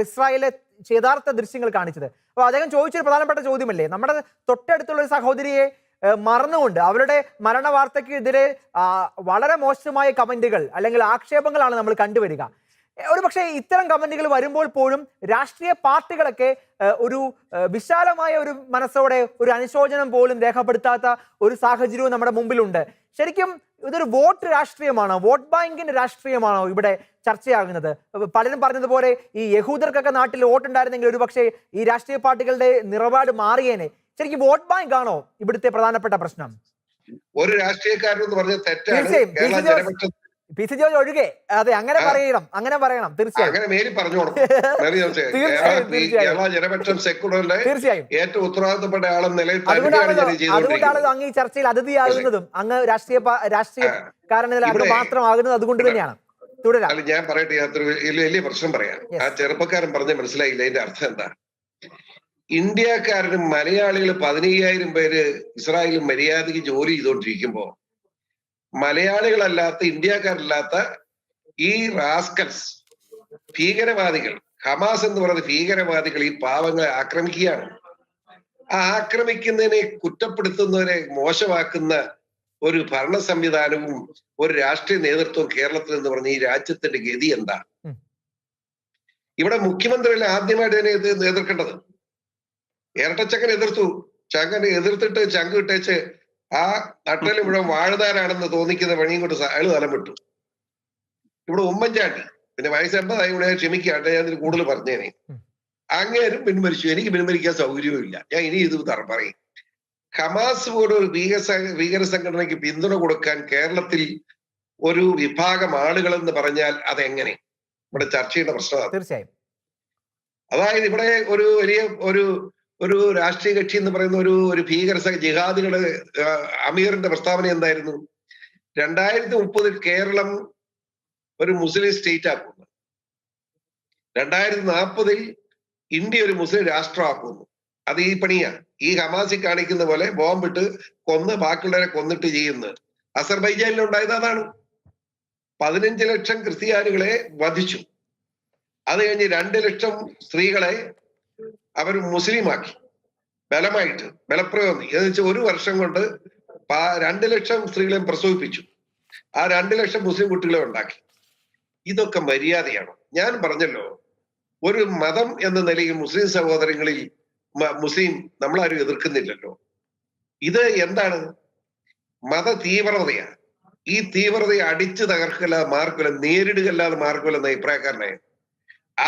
Speaker 1: ഇസ്രായേലിലെ യഥാർത്ഥ ദൃശ്യങ്ങൾ കാണിച്ചത്. അപ്പൊ അദ്ദേഹം ചോദിച്ചൊരു പ്രധാനപ്പെട്ട ചോദ്യമല്ലേ, നമ്മുടെ തൊട്ടടുത്തുള്ള ഒരു സഹോദരിയെ മറന്നുകൊണ്ട് അവരുടെ മരണ വാർത്തയ്ക്കെതിരെ വളരെ മോശമായ കമന്റുകൾ അല്ലെങ്കിൽ ആക്ഷേപങ്ങളാണ് നമ്മൾ കണ്ടുവരിക. ഒരു പക്ഷേ ഇത്തരം കമന്റുകൾ വരുമ്പോൾ പോലും രാഷ്ട്രീയ പാർട്ടികളൊക്കെ ഒരു വിശാലമായ ഒരു മനസ്സോടെ ഒരു അനുശോചനം പോലും രേഖപ്പെടുത്താത്ത ഒരു സാഹചര്യവും നമ്മുടെ മുമ്പിലുണ്ട്. ശരിക്കും ഇതൊരു വോട്ട് രാഷ്ട്രീയമാണോ, വോട്ട് ബാങ്കിന്റെ രാഷ്ട്രീയമാണോ ഇവിടെ ചർച്ചയാകുന്നത്? പലരും പറഞ്ഞതുപോലെ ഈ യഹൂദർക്കൊക്കെ നാട്ടിൽ വോട്ടുണ്ടായിരുന്നെങ്കിൽ ഒരു പക്ഷേ ഈ രാഷ്ട്രീയ പാർട്ടികളുടെ നിലപാട് മാറിയേനെ. ശരിക്കും വോട്ട് ബാങ്ക് ആണോ ഇവിടുത്തെ പ്രധാനപ്പെട്ട പ്രശ്നം?
Speaker 2: ഒരു രാഷ്ട്രീയക്കാരെന്ന് പറഞ്ഞ തെറ്റാണ്.
Speaker 1: പി സി ജോർജ് ഒഴികെ. അതെ, അങ്ങനെ പറയണം തീർച്ചയായും.
Speaker 2: കേരള ജനപക്ഷം സെക്കുലറിലെ ഏറ്റവും ഉത്തരവാദിത്തപ്പെട്ട ആളെന്ന നിലയിൽ
Speaker 1: അതുകൊണ്ടാണ് അങ്ങ് ഈ ചർച്ചയിൽ അതിഥിയാകുന്നതും അങ്ങ് രാഷ്ട്രീയക്കാരനിൽ അങ്ങ് മാത്രമാകുന്നത് അതുകൊണ്ട് തന്നെയാണ്. തുടരാം.
Speaker 2: ഞാൻ പറയട്ടെ, അതൊരു വലിയ പ്രശ്നം പറയാം. ആ ചെറുപ്പക്കാരൻ പറഞ്ഞ മനസ്സിലായില്ല അതിന്റെ അർത്ഥം എന്താ. ഇന്ത്യക്കാരനും മലയാളികൾ 15,000 പേര് ഇസ്രായേലിൽ മര്യാദയ്ക്ക് ജോലി ചെയ്തുകൊണ്ടിരിക്കുമ്പോ മലയാളികളല്ലാത്ത, ഇന്ത്യക്കാരല്ലാത്ത ഈ റാസ്കൽസ്, ഭീകരവാദികൾ, ഹമാസ് എന്ന് പറയുന്ന ഭീകരവാദികൾ ഈ പാവങ്ങളെ ആക്രമിക്കുകയാണ്. ആ ആക്രമിക്കുന്നതിനെ കുറ്റപ്പെടുത്തുന്നവരെ മോശമാക്കുന്ന ഒരു ഭരണ സംവിധാനവും ഒരു രാഷ്ട്രീയ നേതൃത്വവും കേരളത്തിൽ എന്ന് പറഞ്ഞ ഈ രാജ്യത്തിന്റെ ഗതി എന്താ? ഇവിടെ മുഖ്യമന്ത്രിയല്ല ആദ്യമായിട്ട് തന്നെ എതിർക്കേണ്ടത്. ഇരട്ടച്ചക്കൻ എതിർത്തു. ചങ്കനെ എതിർത്തിട്ട് ചങ്ക് ഇട്ടേച്ച് ആ നട്ടല് മുഴുവൻ വാഴുതാരാണെന്ന് തോന്നിക്കുന്ന പണിയും കൊണ്ട് അയാൾ തലം വിട്ടു. ഇവിടെ ഉമ്മൻചാണ്ടി, പിന്നെ വയസ്സ് 80 ഇവിടെ ക്ഷമിക്കാട്ടെ, ഞാൻ ഇതിന് കൂടുതൽ പറഞ്ഞേനെ. അങ്ങേരും പിൻവലിച്ചു. എനിക്ക് പിൻവലിക്കാൻ സൗകര്യവും ഇല്ല. ഞാൻ ഇനി ഇത് പറയും. ഹമാസ് പോലെ ഒരു ഭീകര സംഘടനയ്ക്ക് പിന്തുണ കൊടുക്കാൻ കേരളത്തിൽ ഒരു വിഭാഗം ആളുകൾ എന്ന് പറഞ്ഞാൽ അതെങ്ങനെ? ഇവിടെ ചർച്ച ചെയ്യുന്ന പ്രശ്നമാണ്.
Speaker 1: തീർച്ചയായും.
Speaker 2: അതായത് ഇവിടെ ഒരു വലിയ ഒരു രാഷ്ട്രീയ കക്ഷി എന്ന് പറയുന്ന ഒരു ഭീകര ജിഹാദികള് അമീറിന്റെ പ്രസ്താവന എന്തായിരുന്നു? 2030 കേരളം ഒരു മുസ്ലിം സ്റ്റേറ്റ് ആക്കുന്നു, 2040 ഇന്ത്യ ഒരു മുസ്ലിം രാഷ്ട്രമാക്കുന്നു. അത് ഈ പണിയാണ്. ഈ ഹമാസി കാണിക്കുന്ന പോലെ ബോംബിട്ട് കൊന്ന് ബാക്കിയുള്ളവരെ കൊന്നിട്ട് ചെയ്യുന്നത്. അസർബൈജാനിൽ ഉണ്ടായത് അതാണ്. 15 ലക്ഷം ക്രിസ്ത്യാനികളെ വധിച്ചു. അത് കഴിഞ്ഞ് 2 ലക്ഷം സ്ത്രീകളെ അവർ മുസ്ലിമാക്കി ബലമായിട്ട്, ബലപ്രയോഗം. എന്ന് വെച്ചാൽ 1 വർഷം കൊണ്ട് 2 ലക്ഷം സ്ത്രീകളെയും പ്രസവിപ്പിച്ചു. ആ 2 ലക്ഷം മുസ്ലിം കുട്ടികളെ ഉണ്ടാക്കി. ഇതൊക്കെ മര്യാദയാണ്? ഞാൻ പറഞ്ഞല്ലോ, ഒരു മതം എന്ന നിലയിൽ മുസ്ലിം സഹോദരങ്ങളിൽ മുസ്ലിം നമ്മളാരും എതിർക്കുന്നില്ലല്ലോ. ഇത് എന്താണ്? മത തീവ്രതയാണ്. ഈ തീവ്രതയെ അടിച്ചു തകർക്കല്ലാതെ മാർക്കില്ല, നേരിടുകല്ലാതെ മാർക്കില്ലെന്ന അഭിപ്രായക്കാരനെ.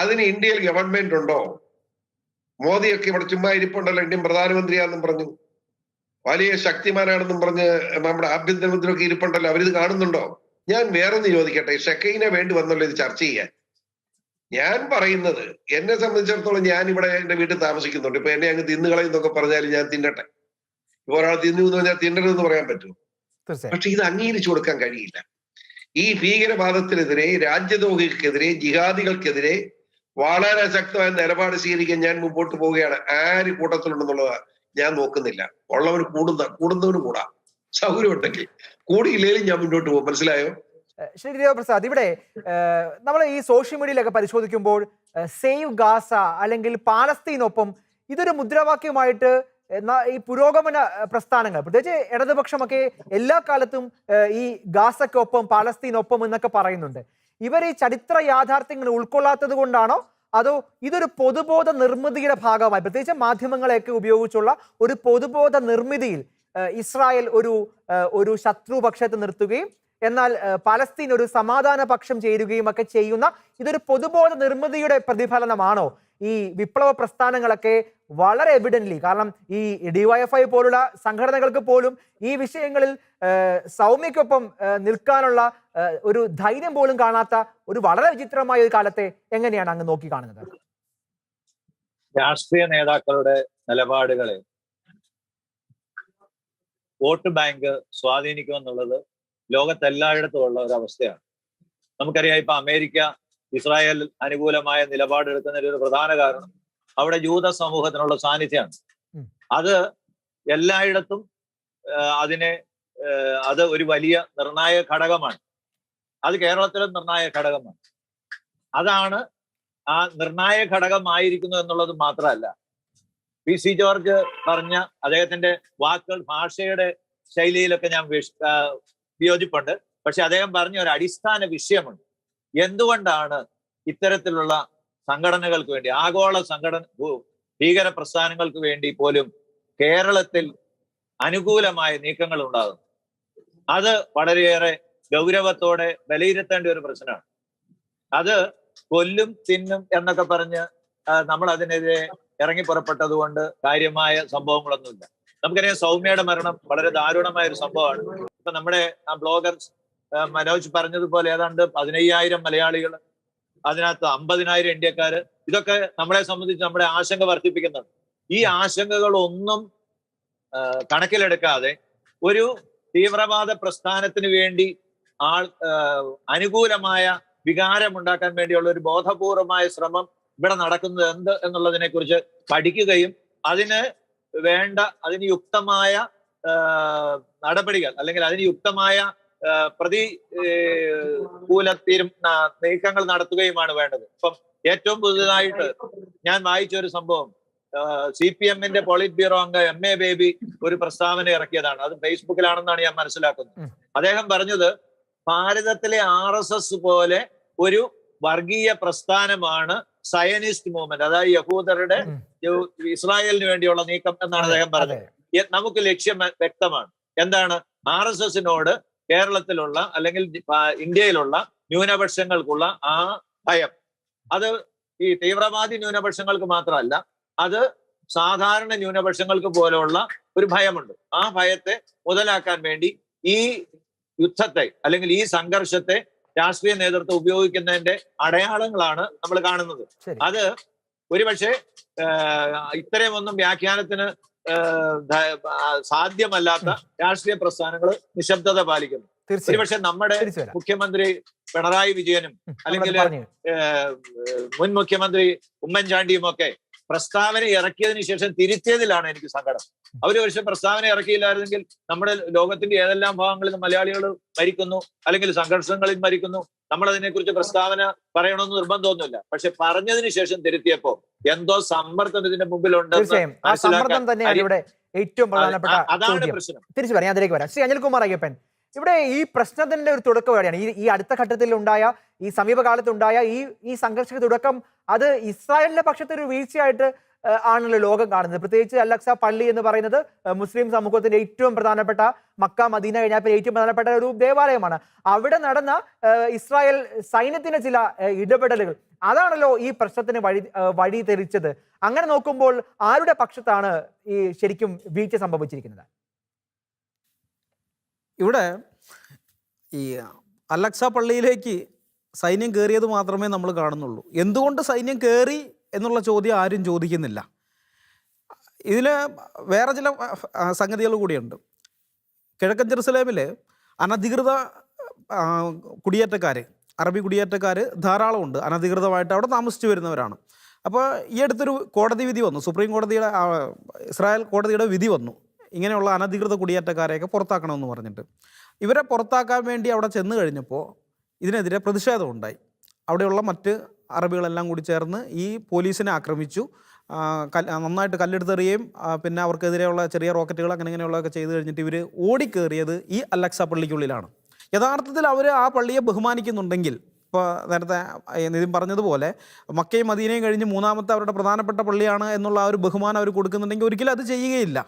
Speaker 2: അതിന് ഇന്ത്യയിൽ ഗവൺമെന്റ് ഉണ്ടോ? മോദിയൊക്കെ ഇവിടെ ചുമ്മാ ഇരിപ്പുണ്ടല്ലോ, ഇന്ത്യൻ പ്രധാനമന്ത്രിയാണെന്നും പറഞ്ഞു, വലിയ ശക്തിമാനാണെന്നും പറഞ്ഞ് നമ്മുടെ ആഭ്യന്തരമന്ത്രിയൊക്കെ ഇരിപ്പുണ്ടല്ലോ. അവരിത് കാണുന്നുണ്ടോ? ഞാൻ വേറൊന്ന് ചോദിക്കട്ടെ, ഷെക്കൈനെ വേണ്ടി വന്നല്ലോ ഇത് ചർച്ച ചെയ്യാൻ. ഞാൻ പറയുന്നത്, എന്നെ സംബന്ധിച്ചിടത്തോളം ഞാൻ ഇവിടെ എന്റെ വീട്ടിൽ താമസിക്കുന്നുണ്ട്. ഇപ്പൊ എന്നെ അങ്ങ് തിന്നുകളയെന്നൊക്കെ പറഞ്ഞാലും ഞാൻ തിന്നട്ടെ. ഇപ്പൊ ഒരാൾ തിന്നു എന്ന് പറഞ്ഞാൽ തിന്നരുതെന്ന് പറയാൻ പറ്റുമോ? പക്ഷെ ഇത് അംഗീകരിച്ചു കൊടുക്കാൻ കഴിയില്ല. ഈ ഭീകരവാദത്തിനെതിരെ, രാജ്യദ്രോഹികൾക്കെതിരെ, ജിഹാദികൾക്കെതിരെ വളരെ ശക്തമായ നിലപാട് സ്വീകരിക്കാൻ ഞാൻ മുമ്പോട്ട് പോവുകയാണ്. ആര് കൂട്ടത്തിലുണ്ടെന്നുള്ളത് ഞാൻ നോക്കുന്നില്ല. ഉള്ളവർ കൂടുന്നവന് കൂടാം, സൗകര്യം ഉണ്ടെങ്കിൽ. കൂടിയില്ലെങ്കിലും ഞാൻ മുന്നോട്ട് പോകും. മനസ്സിലായോ?
Speaker 1: ശ്രീ ദേവപ്രസാദ്, ഇവിടെ നമ്മൾ ഈ സോഷ്യൽ മീഡിയയിലൊക്കെ പരിശോധിക്കുമ്പോൾ സേവ് ഗാസ അല്ലെങ്കിൽ പാലസ്തീനൊപ്പം ഇതൊരു മുദ്രാവാക്യമായിട്ട് ഈ പുരോഗമന പ്രസ്ഥാനങ്ങൾ, പ്രത്യേകിച്ച് ഇടതുപക്ഷമൊക്കെ എല്ലാ കാലത്തും ഈ ഗാസക്കൊപ്പം പാലസ്തീനൊപ്പം എന്നൊക്കെ പറയുന്നുണ്ട്. ഇവർ ഈ ചരിത്ര യാഥാർത്ഥ്യങ്ങൾ ഉൾക്കൊള്ളാത്തത് കൊണ്ടാണോ, അതോ ഇതൊരു പൊതുബോധ നിർമ്മിതിയുടെ ഭാഗമായി, പ്രത്യേകിച്ച് മാധ്യമങ്ങളെയൊക്കെ ഉപയോഗിച്ചുള്ള ഒരു പൊതുബോധ നിർമ്മിതിയിൽ ഇസ്രായേൽ ഒരു ശത്രുപക്ഷത്തെ നിർത്തുകയും എന്നാൽ പലസ്തീൻ ഒരു സമാധാന പക്ഷം ചേരുകയും ഒക്കെ ചെയ്യുന്ന ഇതൊരു പൊതുബോധ നിർമ്മിതിയുടെ പ്രതിഫലനമാണോ ഈ വിപ്ലവ പ്രസ്ഥാനങ്ങളൊക്കെ വളരെ എവിഡന്റ്ലി? കാരണം ഈ DYFI പോലുള്ള സംഘടനകൾക്ക് പോലും ഈ വിഷയങ്ങളിൽ സൗമ്യക്കൊപ്പം നിൽക്കാനുള്ള ഒരു ധൈര്യം പോലും കാണാത്ത ഒരു വളരെ വിചിത്രമായ ഒരു കാലത്തെ എങ്ങനെയാണ് അങ്ങ് നോക്കി കാണുന്നത്?
Speaker 3: രാഷ്ട്രീയ നേതാക്കളുടെ നിലപാടുകളെ വോട്ട് ബാങ്ക് സ്വാധീനിക്കുമെന്നുള്ളത് ലോകത്തെല്ലായിടത്തും ഉള്ള ഒരു അവസ്ഥയാണ്. നമുക്കറിയാം, ഇപ്പൊ അമേരിക്ക ഇസ്രായേൽ അനുകൂലമായ നിലപാടെടുക്കുന്നതിന് ഒരു പ്രധാന കാരണം അവിടെ ജൂത സമൂഹത്തിനുള്ള സാന്നിധ്യമാണ്. അത് എല്ലായിടത്തും അത് ഒരു വലിയ നിർണായക ഘടകമാണ്. അത് കേരളത്തിലും നിർണായക ഘടകമാണ്. അതാണ് ആ നിർണായക ഘടകമായിരിക്കുന്നു എന്നുള്ളത് മാത്രമല്ല, PC ജോർജ് പറഞ്ഞ അദ്ദേഹത്തിന്റെ വാക്കുകൾ, ഭാഷയുടെ ശൈലിയിലൊക്കെ ഞാൻ വിയോജിപ്പുണ്ട്. പക്ഷെ അദ്ദേഹം പറഞ്ഞ ഒരു അടിസ്ഥാന വിഷയമുണ്ട്. എന്തുകൊണ്ടാണ് ഇത്തരത്തിലുള്ള സംഘടനകൾക്ക് വേണ്ടി, ആഗോള ഭീകര പ്രസ്ഥാനങ്ങൾക്ക് വേണ്ടി പോലും കേരളത്തിൽ അനുകൂലമായ നീക്കങ്ങൾ ഉണ്ടാകുന്നു? അത് വളരെയേറെ ഗൗരവത്തോടെ വിലയിരുത്തേണ്ട ഒരു പ്രശ്നമാണ്. അത് കൊല്ലും തിന്നും എന്നൊക്കെ പറഞ്ഞ് നമ്മൾ അതിനെതിരെ ഇറങ്ങി പുറപ്പെട്ടത് കൊണ്ട് കാര്യമായ സംഭവങ്ങളൊന്നുമില്ല. നമുക്കറിയാം, സൗമ്യയുടെ മരണം വളരെ ദാരുണമായ ഒരു സംഭവമാണ്. ഇപ്പൊ നമ്മുടെ ബ്ലോഗർ മനോജ് പറഞ്ഞതുപോലെ ഏതാണ്ട് 15,000 മലയാളികൾ, അതിനകത്ത് 50,000 ഇന്ത്യക്കാര്, ഇതൊക്കെ നമ്മളെ സംബന്ധിച്ച് നമ്മുടെ ആശങ്ക വർദ്ധിപ്പിക്കുന്നുണ്ട്. ഈ ആശങ്കകളൊന്നും കണക്കിലെടുക്കാതെ ഒരു തീവ്രവാദ പ്രസ്ഥാനത്തിന് വേണ്ടി അനുകൂലമായ വികാരമുണ്ടാക്കാൻ വേണ്ടിയുള്ള ഒരു ബോധപൂർവമായ ശ്രമം ഇവിടെ നടക്കുന്നത് എന്ത് എന്നുള്ളതിനെ കുറിച്ച് പഠിക്കുകയും അതിന് യുക്തമായ നടപടികൾ അല്ലെങ്കിൽ അതിന് യുക്തമായ പ്രതികൂല നീക്കങ്ങൾ നടത്തുകയുമാണ് വേണ്ടത്. ഇപ്പം ഏറ്റവും പുതുതായിട്ട് ഞാൻ വായിച്ച ഒരു സംഭവം, CPM-ന്റെ പോളിറ്റ് ബ്യൂറോ അംഗം MA ബേബി ഒരു പ്രസ്താവന ഇറക്കിയതാണ്. അത് ഫേസ്ബുക്കിലാണെന്നാണ് ഞാൻ മനസ്സിലാക്കുന്നത്. അദ്ദേഹം പറഞ്ഞത്, ഭാരതത്തിലെ RSS പോലെ ഒരു വർഗീയ പ്രസ്ഥാനമാണ് സയനിസ്റ്റ് മൂവ്മെന്റ്, അതായത് യഹൂദരുടെ ഇസ്രായേലിന് വേണ്ടിയുള്ള നീക്കം എന്നാണ് അദ്ദേഹം പറഞ്ഞത്. നമുക്ക് ലക്ഷ്യം വ്യക്തമാണ്. എന്താണ്? RSS-നോട് കേരളത്തിലുള്ള അല്ലെങ്കിൽ ഇന്ത്യയിലുള്ള ന്യൂനപക്ഷങ്ങൾക്കുള്ള ആ ഭയം, അത് ഈ തീവ്രവാദി ന്യൂനപക്ഷങ്ങൾക്ക് മാത്രമല്ല, അത് സാധാരണ ന്യൂനപക്ഷങ്ങൾക്ക് പോലെയുള്ള ഒരു ഭയമുണ്ട്. ആ ഭയത്തെ മുതലാക്കാൻ വേണ്ടി ഈ യുദ്ധത്തെ അല്ലെങ്കിൽ ഈ സംഘർഷത്തെ രാഷ്ട്രീയ നേതൃത്വം ഉപയോഗിക്കുന്നതിന്റെ അടയാളങ്ങളാണ് നമ്മൾ കാണുന്നത്. അത് ഒരുപക്ഷെ ഇത്രയുമൊന്നും വ്യാഖ്യാനത്തിന് സാധ്യമല്ലാത്ത രാഷ്ട്രീയ പ്രസ്ഥാനങ്ങൾ നിശബ്ദത പാലിക്കുന്നു. ഒരുപക്ഷെ നമ്മുടെ മുഖ്യമന്ത്രി പിണറായി വിജയനും അല്ലെങ്കിൽ മുൻ മുഖ്യമന്ത്രി ഉമ്മൻചാണ്ടിയും ഒക്കെ പ്രസ്താവന ഇറക്കിയതിനു ശേഷം തിരുത്തിയതിലാണ് എനിക്ക് സങ്കടം. അവര് പക്ഷെ പ്രസ്താവന ഇറക്കിയില്ലായിരുന്നെങ്കിൽ നമ്മുടെ ലോകത്തിന്റെ ഏതെല്ലാം ഭാഗങ്ങളിൽ മലയാളികൾ മരിക്കുന്നു അല്ലെങ്കിൽ സംഘർഷങ്ങളിൽ മരിക്കുന്നു, നമ്മൾ അതിനെക്കുറിച്ച് പ്രസ്താവന പറയണമെന്ന് നിർബന്ധമൊന്നുമില്ല. പക്ഷെ പറഞ്ഞതിന് ശേഷം തിരുത്തിയപ്പോ എന്തോ സമ്മർദ്ദം ഇതിന്റെ മുമ്പിലുണ്ടെന്ന്
Speaker 1: ഏറ്റവും പ്രധാനപ്പെട്ട
Speaker 3: അതാണ് പ്രശ്നം.
Speaker 1: തിരിച്ചു പറയാം, അതിലേക്ക് വരാം. ശ്രീ അനിൽകുമാർ അയ്യപ്പൻ, ഇവിടെ ഈ പ്രശ്നത്തിന്റെ ഒരു തുടക്കം എവിടെയാണ്? ഈ അടുത്ത ഘട്ടത്തിൽ ഉണ്ടായ, ഈ സമീപകാലത്തുണ്ടായ ഈ സംഘർഷ തുടക്കം അത് ഇസ്രായേലിന്റെ പക്ഷത്തെ ഒരു വീഴ്ചയായിട്ട് ആണല്ലോ ലോകം കാണുന്നത്. പ്രത്യേകിച്ച് അൽ-അഖ്സ പള്ളി എന്ന് പറയുന്നത് മുസ്ലിം സമൂഹത്തിന്റെ ഏറ്റവും പ്രധാനപ്പെട്ട, മക്ക മദീന കഴിഞ്ഞാൽ ഏറ്റവും പ്രധാനപ്പെട്ട ഒരു ദേവാലയമാണ്. അവിടെ നടന്ന ഇസ്രായേൽ സൈന്യത്തിന്റെ ചില ഇടപെടലുകൾ അതാണല്ലോ ഈ പ്രശ്നത്തിന് വഴി തെളിച്ചത്. അങ്ങനെ നോക്കുമ്പോൾ ആരുടെ പക്ഷത്താണ് ഈ ശരിക്കും വീഴ്ച സംഭവിച്ചിരിക്കുന്നത്?
Speaker 4: ഇവിടെ ഈ അൽ-അഖ്സ പള്ളിയിലേക്ക് സൈന്യം കയറിയത് മാത്രമേ നമ്മൾ കാണുന്നുള്ളൂ. എന്തുകൊണ്ട് സൈന്യം കയറി എന്നുള്ള ചോദ്യം ആരും ചോദിക്കുന്നില്ല. ഇതിൽ വേറെ ചില സംഗതികൾ കൂടിയുണ്ട്. കിഴക്കൻ ജെറുസലേമിൽ അനധികൃത കുടിയേറ്റക്കാർ അറബി കുടിയേറ്റക്കാർ ധാരാളമുണ്ട്, അനധികൃതമായിട്ട് അവിടെ താമസിച്ചു വരുന്നവരാണ്. അപ്പോൾ ഈ അടുത്തൊരു കോടതി വിധി വന്നു, സുപ്രീം കോടതിയുടെ ഇസ്രായേൽ കോടതിയുടെ വിധി വന്നു, ഇങ്ങനെയുള്ള അനധികൃത കുടിയേറ്റക്കാരെയൊക്കെ പുറത്താക്കണമെന്ന് പറഞ്ഞിട്ട്. ഇവരെ പുറത്താക്കാൻ വേണ്ടി അവിടെ ചെന്ന് കഴിഞ്ഞപ്പോൾ ഇതിനെതിരെ പ്രതിഷേധമുണ്ടായി. അവിടെയുള്ള മറ്റ് അറബികളെല്ലാം കൂടി ചേർന്ന് ഈ പോലീസിനെ ആക്രമിച്ചു, നന്നായിട്ട് കല്ലെടുത്തെറിയുകയും പിന്നെ അവർക്കെതിരെയുള്ള ചെറിയ റോക്കറ്റുകൾ അങ്ങനെയുള്ളതൊക്കെ ചെയ്ത് കഴിഞ്ഞിട്ട് ഇവർ ഓടിക്കേറിയത് ഈ അൽ-അക്സ പള്ളിക്കുള്ളിലാണ്. യഥാർത്ഥത്തിൽ അവർ ആ പള്ളിയെ ബഹുമാനിക്കുന്നുണ്ടെങ്കിൽ, ഇപ്പോൾ നേരത്തെ നിതിൻ പറഞ്ഞതുപോലെ മക്കയും മദീനയും കഴിഞ്ഞ് മൂന്നാമത്തെ അവരുടെ പ്രധാനപ്പെട്ട പള്ളിയാണ് എന്നുള്ള ആ ഒരു ബഹുമാനം അവർ കൊടുക്കുന്നുണ്ടെങ്കിൽ ഒരിക്കലും അത് ചെയ്യുകയില്ല.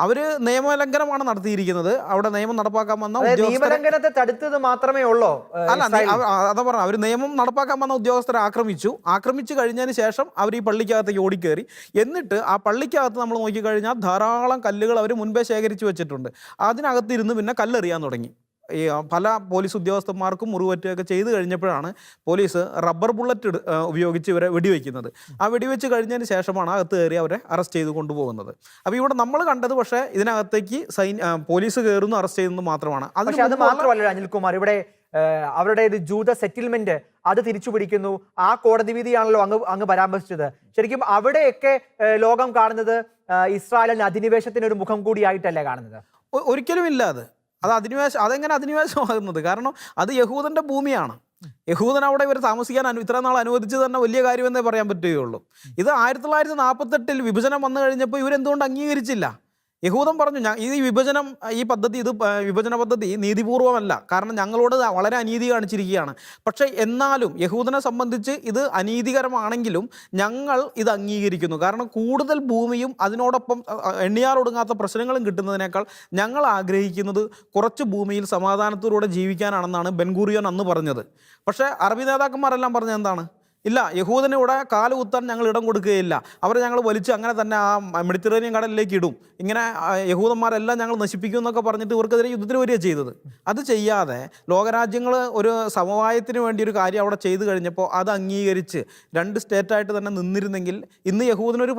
Speaker 4: അവർ നിയമലംഘനമാണ് നടത്തിയിരിക്കുന്നത്. അവിടെ നിയമം നടപ്പാക്കാൻ വന്ന
Speaker 1: നിയമലംഘനത്തെ തടുത്തത് മാത്രമേ ഉള്ളൂ.
Speaker 4: അല്ല, അതാ പറഞ്ഞ അവർ നിയമം നടപ്പാക്കാൻ വന്ന ഉദ്യോഗസ്ഥരെ ആക്രമിച്ചു കഴിഞ്ഞതിന് ശേഷം അവർ ഈ പള്ളിക്കകത്തേക്ക് ഓടിക്കേറി. എന്നിട്ട് ആ പള്ളിക്കകത്ത് നമ്മൾ നോക്കിക്കഴിഞ്ഞാൽ ധാരാളം കല്ലുകൾ അവർ മുൻപേ ശേഖരിച്ചു വെച്ചിട്ടുണ്ട്. അതിനകത്തിരുന്ന് പിന്നെ കല്ലെറിയാൻ തുടങ്ങി. ഈ പല പോലീസ് ഉദ്യോഗസ്ഥന്മാർക്കും മുറിവേറ്റുകയൊക്കെ ചെയ്ത് കഴിഞ്ഞപ്പോഴാണ് പോലീസ് റബ്ബർ ബുള്ളറ്റ് ഉപയോഗിച്ച് ഇവരെ വെടിവെക്കുന്നത്. ആ വെടിവെച്ച് കഴിഞ്ഞതിന് ശേഷമാണ് അകത്ത് കയറി അവരെ അറസ്റ്റ് ചെയ്ത് കൊണ്ടുപോകുന്നത്. അപ്പോൾ ഇവിടെ നമ്മൾ കണ്ടത് പക്ഷേ ഇതിനകത്തേക്ക് പോലീസ് കയറുന്നു, അറസ്റ്റ് ചെയ്യുന്നത് മാത്രമാണ്.
Speaker 1: അത് മാത്രമല്ല അനിൽകുമാർ, ഇവിടെ അവരുടെ ഒരു ജൂത സെറ്റിൽമെന്റ് അത് തിരിച്ചു പിടിക്കുന്നു. ആ കോടതി വിധിയാണല്ലോ അങ്ങ് പരാമർശിച്ചത്. ശരിക്കും അവിടെയൊക്കെ ലോകം കാണുന്നത് ഇസ്രായേലിന് അധിനിവേശത്തിന് ഒരു മുഖം കൂടിയായിട്ടല്ലേ കാണുന്നത്?
Speaker 4: ഒരിക്കലും ഇല്ല. അതെങ്ങനെ അധിനിവേശമാകുന്നത്? കാരണം അത് യഹൂദൻ്റെ ഭൂമിയാണ്. യഹൂദൻ അവിടെ ഇവർ താമസിക്കാൻ ഇത്ര നാൾ അനുവദിച്ചത് തന്നെ വലിയ കാര്യമെന്നേ പറയാൻ പറ്റുകയുള്ളൂ. ഇത് 1948 വിഭജനം വന്നു കഴിഞ്ഞപ്പോൾ ഇവരെന്തുകൊണ്ട് അംഗീകരിച്ചില്ല? യഹൂദൻ പറഞ്ഞു, ഈ വിഭജന പദ്ധതി നീതിപൂർവമല്ല, കാരണം ഞങ്ങളോട് വളരെ അനീതി കാണിച്ചിരിക്കുകയാണ്. പക്ഷേ എന്നാലും യഹൂദനെ സംബന്ധിച്ച് ഇത് അനീതികരമാണെങ്കിലും ഞങ്ങൾ ഇത് അംഗീകരിക്കുന്നു. കാരണം കൂടുതൽ ഭൂമിയും അതിനോടൊപ്പം എണ്ണിയാലൊടുങ്ങാത്ത പ്രശ്നങ്ങളും കിട്ടുന്നതിനേക്കാൾ ഞങ്ങൾ ആഗ്രഹിക്കുന്നത് കുറച്ച് ഭൂമിയിൽ സമാധാനത്തോടെ ജീവിക്കാനാണെന്നാണ് ബെൻഗൂറിയോൻ അന്ന് പറഞ്ഞത്. പക്ഷേ അറബി നേതാക്കന്മാരെല്ലാം പറഞ്ഞത് എന്താണ്? ഇല്ല, യഹൂദന് ഇവിടെ കാല് കുത്താൻ ഞങ്ങൾ ഇടം കൊടുക്കുകയില്ല, അവരെ ഞങ്ങൾ വലിച്ച് അങ്ങനെ തന്നെ ആ മെഡിറ്ററേനിയൻ കടലിലേക്ക് ഇടും, ഇങ്ങനെ യഹൂദന്മാരെല്ലാം ഞങ്ങൾ നശിപ്പിക്കും എന്നൊക്കെ പറഞ്ഞിട്ട് ഇവർക്കെതിരെ യുദ്ധത്തിന് വരികയാണ് ചെയ്തത്. അത് ചെയ്യാതെ ലോകരാജ്യങ്ങൾ ഒരു സമവായത്തിന് വേണ്ടി ഒരു കാര്യം അവിടെ ചെയ്തു കഴിഞ്ഞപ്പോൾ അത് അംഗീകരിച്ച് 2 സ്റ്റേറ്റായിട്ട് തന്നെ നിന്നിരുന്നെങ്കിൽ ഇന്ന് യഹൂദനൊരു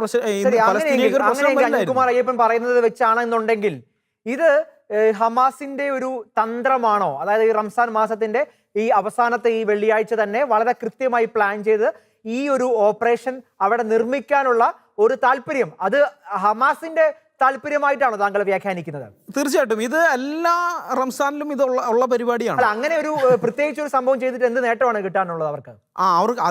Speaker 1: അനിൽകുമാർ അയ്യപ്പൻ പറയുന്നത് വെച്ചാണെന്നുണ്ടെങ്കിൽ ഇത് ഹമാസിന്റെ ഒരു തന്ത്രമാണോ? അതായത് ഈ റംസാൻ മാസത്തിന്റെ ഈ അവസാനത്തെ ഈ വെള്ളിയാഴ്ച തന്നെ വളരെ കൃത്യമായി പ്ലാൻ ചെയ്ത് ഈ ഒരു ഓപ്പറേഷൻ അവിടെ നിർമ്മിക്കാനുള്ള ഒരു താല്പര്യം, അത് ഹമാസിന്റെ താല്പര്യമായിട്ടാണോ താങ്കൾ വ്യാഖ്യാനിക്കുന്നത്?
Speaker 4: തീർച്ചയായിട്ടും ഇത് എല്ലാ റംസാനിലും ഇത് ഉള്ള പരിപാടിയാണ്.
Speaker 1: അല്ല, അങ്ങനെ ഒരു പ്രത്യേകിച്ച് ഒരു സംഭവം ചെയ്തിട്ട് എന്ത് നേട്ടമാണ് കിട്ടാനുള്ളത് അവർക്ക്?
Speaker 4: അവർക്ക്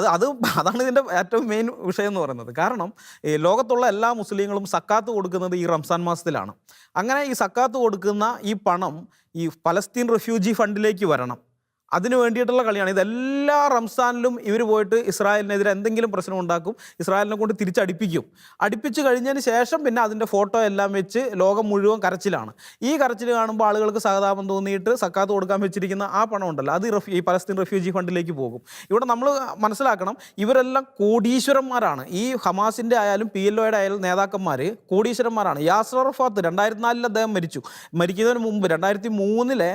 Speaker 4: അതാണ് ഇതിൻ്റെ ഏറ്റവും മെയിൻ വിഷയം എന്ന് പറയുന്നത്. കാരണം ഈ ലോകത്തുള്ള എല്ലാ മുസ്ലിങ്ങളും സക്കാത്ത് കൊടുക്കുന്നത് ഈ റംസാൻ മാസത്തിലാണ്. അങ്ങനെ ഈ സക്കാത്ത് കൊടുക്കുന്ന ഈ പണം ഈ പലസ്തീൻ റെഫ്യൂജി ഫണ്ടിലേക്ക് വരണം. അതിന് വേണ്ടിയിട്ടുള്ള കളിയാണ്. ഇതെല്ലാ റംസാനിലും ഇവർ പോയിട്ട് ഇസ്രായേലിനെതിരെ എന്തെങ്കിലും പ്രശ്നം ഉണ്ടാക്കും, ഇസ്രായേലിനെ കൊണ്ട് അടുപ്പിച്ച് കഴിഞ്ഞതിന് ശേഷം പിന്നെ അതിൻ്റെ ഫോട്ടോ എല്ലാം വെച്ച് ലോകം മുഴുവൻ കരച്ചിലാണ്. ഈ കരച്ചിൽ കാണുമ്പോൾ ആളുകൾക്ക് സഹതാപം തോന്നിയിട്ട് സക്കാത്ത് കൊടുക്കാൻ വെച്ചിരിക്കുന്ന ആ പണം ഉണ്ടല്ലോ, അത് ഈ പലസ്തീൻ റെഫ്യൂജി ഫണ്ടിലേക്ക് പോകും. ഇവിടെ നമ്മൾ മനസ്സിലാക്കണം, ഇവരെല്ലാം കോടീശ്വരന്മാരാണ്. ഈ ഹമാസിൻ്റെ ആയാലും PLOയുടെ ആയാലും നേതാക്കന്മാർ കോടീശ്വരന്മാരാണ്. യാസർ അറഫാത്ത് 2004 അദ്ദേഹം മരിക്കുന്നതിന് മുമ്പ് 2003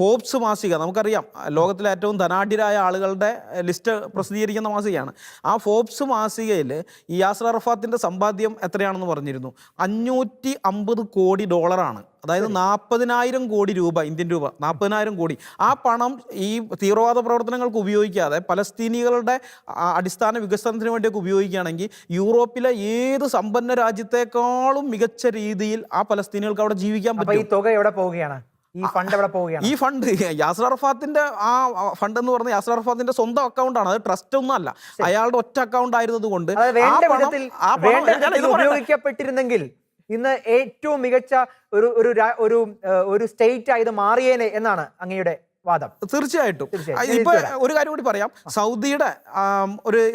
Speaker 4: ഫോബ്സ് മാസിക, നമുക്കറിയാം ലോകത്തിലെ ഏറ്റവും ധനാഢ്യരായ ആളുകളുടെ ലിസ്റ്റ് പ്രസിദ്ധീകരിക്കുന്ന മാസികയാണ്. ആ ഫോബ്സ് മാസികയിൽ ഈ യാസർ അറഫാത്തിൻ്റെ സമ്പാദ്യം എത്രയാണെന്ന് പറഞ്ഞിരുന്നു? $550 കോടി. അതായത് 40,000 കോടി രൂപ, ഇന്ത്യൻ രൂപ 40,000 കോടി. ആ പണം ഈ തീവ്രവാദ പ്രവർത്തനങ്ങൾക്ക് ഉപയോഗിക്കാതെ പലസ്തീനികളുടെ അടിസ്ഥാന വികസനത്തിന് വേണ്ടിയൊക്കെ ഉപയോഗിക്കുകയാണെങ്കിൽ യൂറോപ്പിലെ ഏത് സമ്പന്ന രാജ്യത്തെക്കാളും മികച്ച രീതിയിൽ ആ പലസ്തീനികൾക്ക് അവിടെ ജീവിക്കാൻ പറ്റും.
Speaker 1: ഈ തുക എവിടെ പോവുകയാണ്? ഈ ഫണ്ട്
Speaker 4: യാസർ അറഫാത്തിന്റെ ഫണ്ട് എന്ന് പറഞ്ഞാൽ യാസർ അറഫാത്തിന്റെ സ്വന്തം അക്കൗണ്ടാണ്, അത് ട്രസ്റ്റ് ഒന്നും അല്ല, അയാളുടെ ഒറ്റ അക്കൗണ്ട് ആയിരുന്നത് കൊണ്ട്
Speaker 1: ഉപയോഗിക്കപ്പെട്ടിരുന്നെങ്കിൽ ഇന്ന് ഏറ്റവും മികച്ച ഒരു സ്റ്റേറ്റ് ആയത് മാറിയേനെ എന്നാണ് അങ്ങയുടെ വാദം.
Speaker 4: തീർച്ചയായിട്ടും. ഇപ്പൊ ഒരു കാര്യം കൂടി പറയാം, സൗദിയുടെ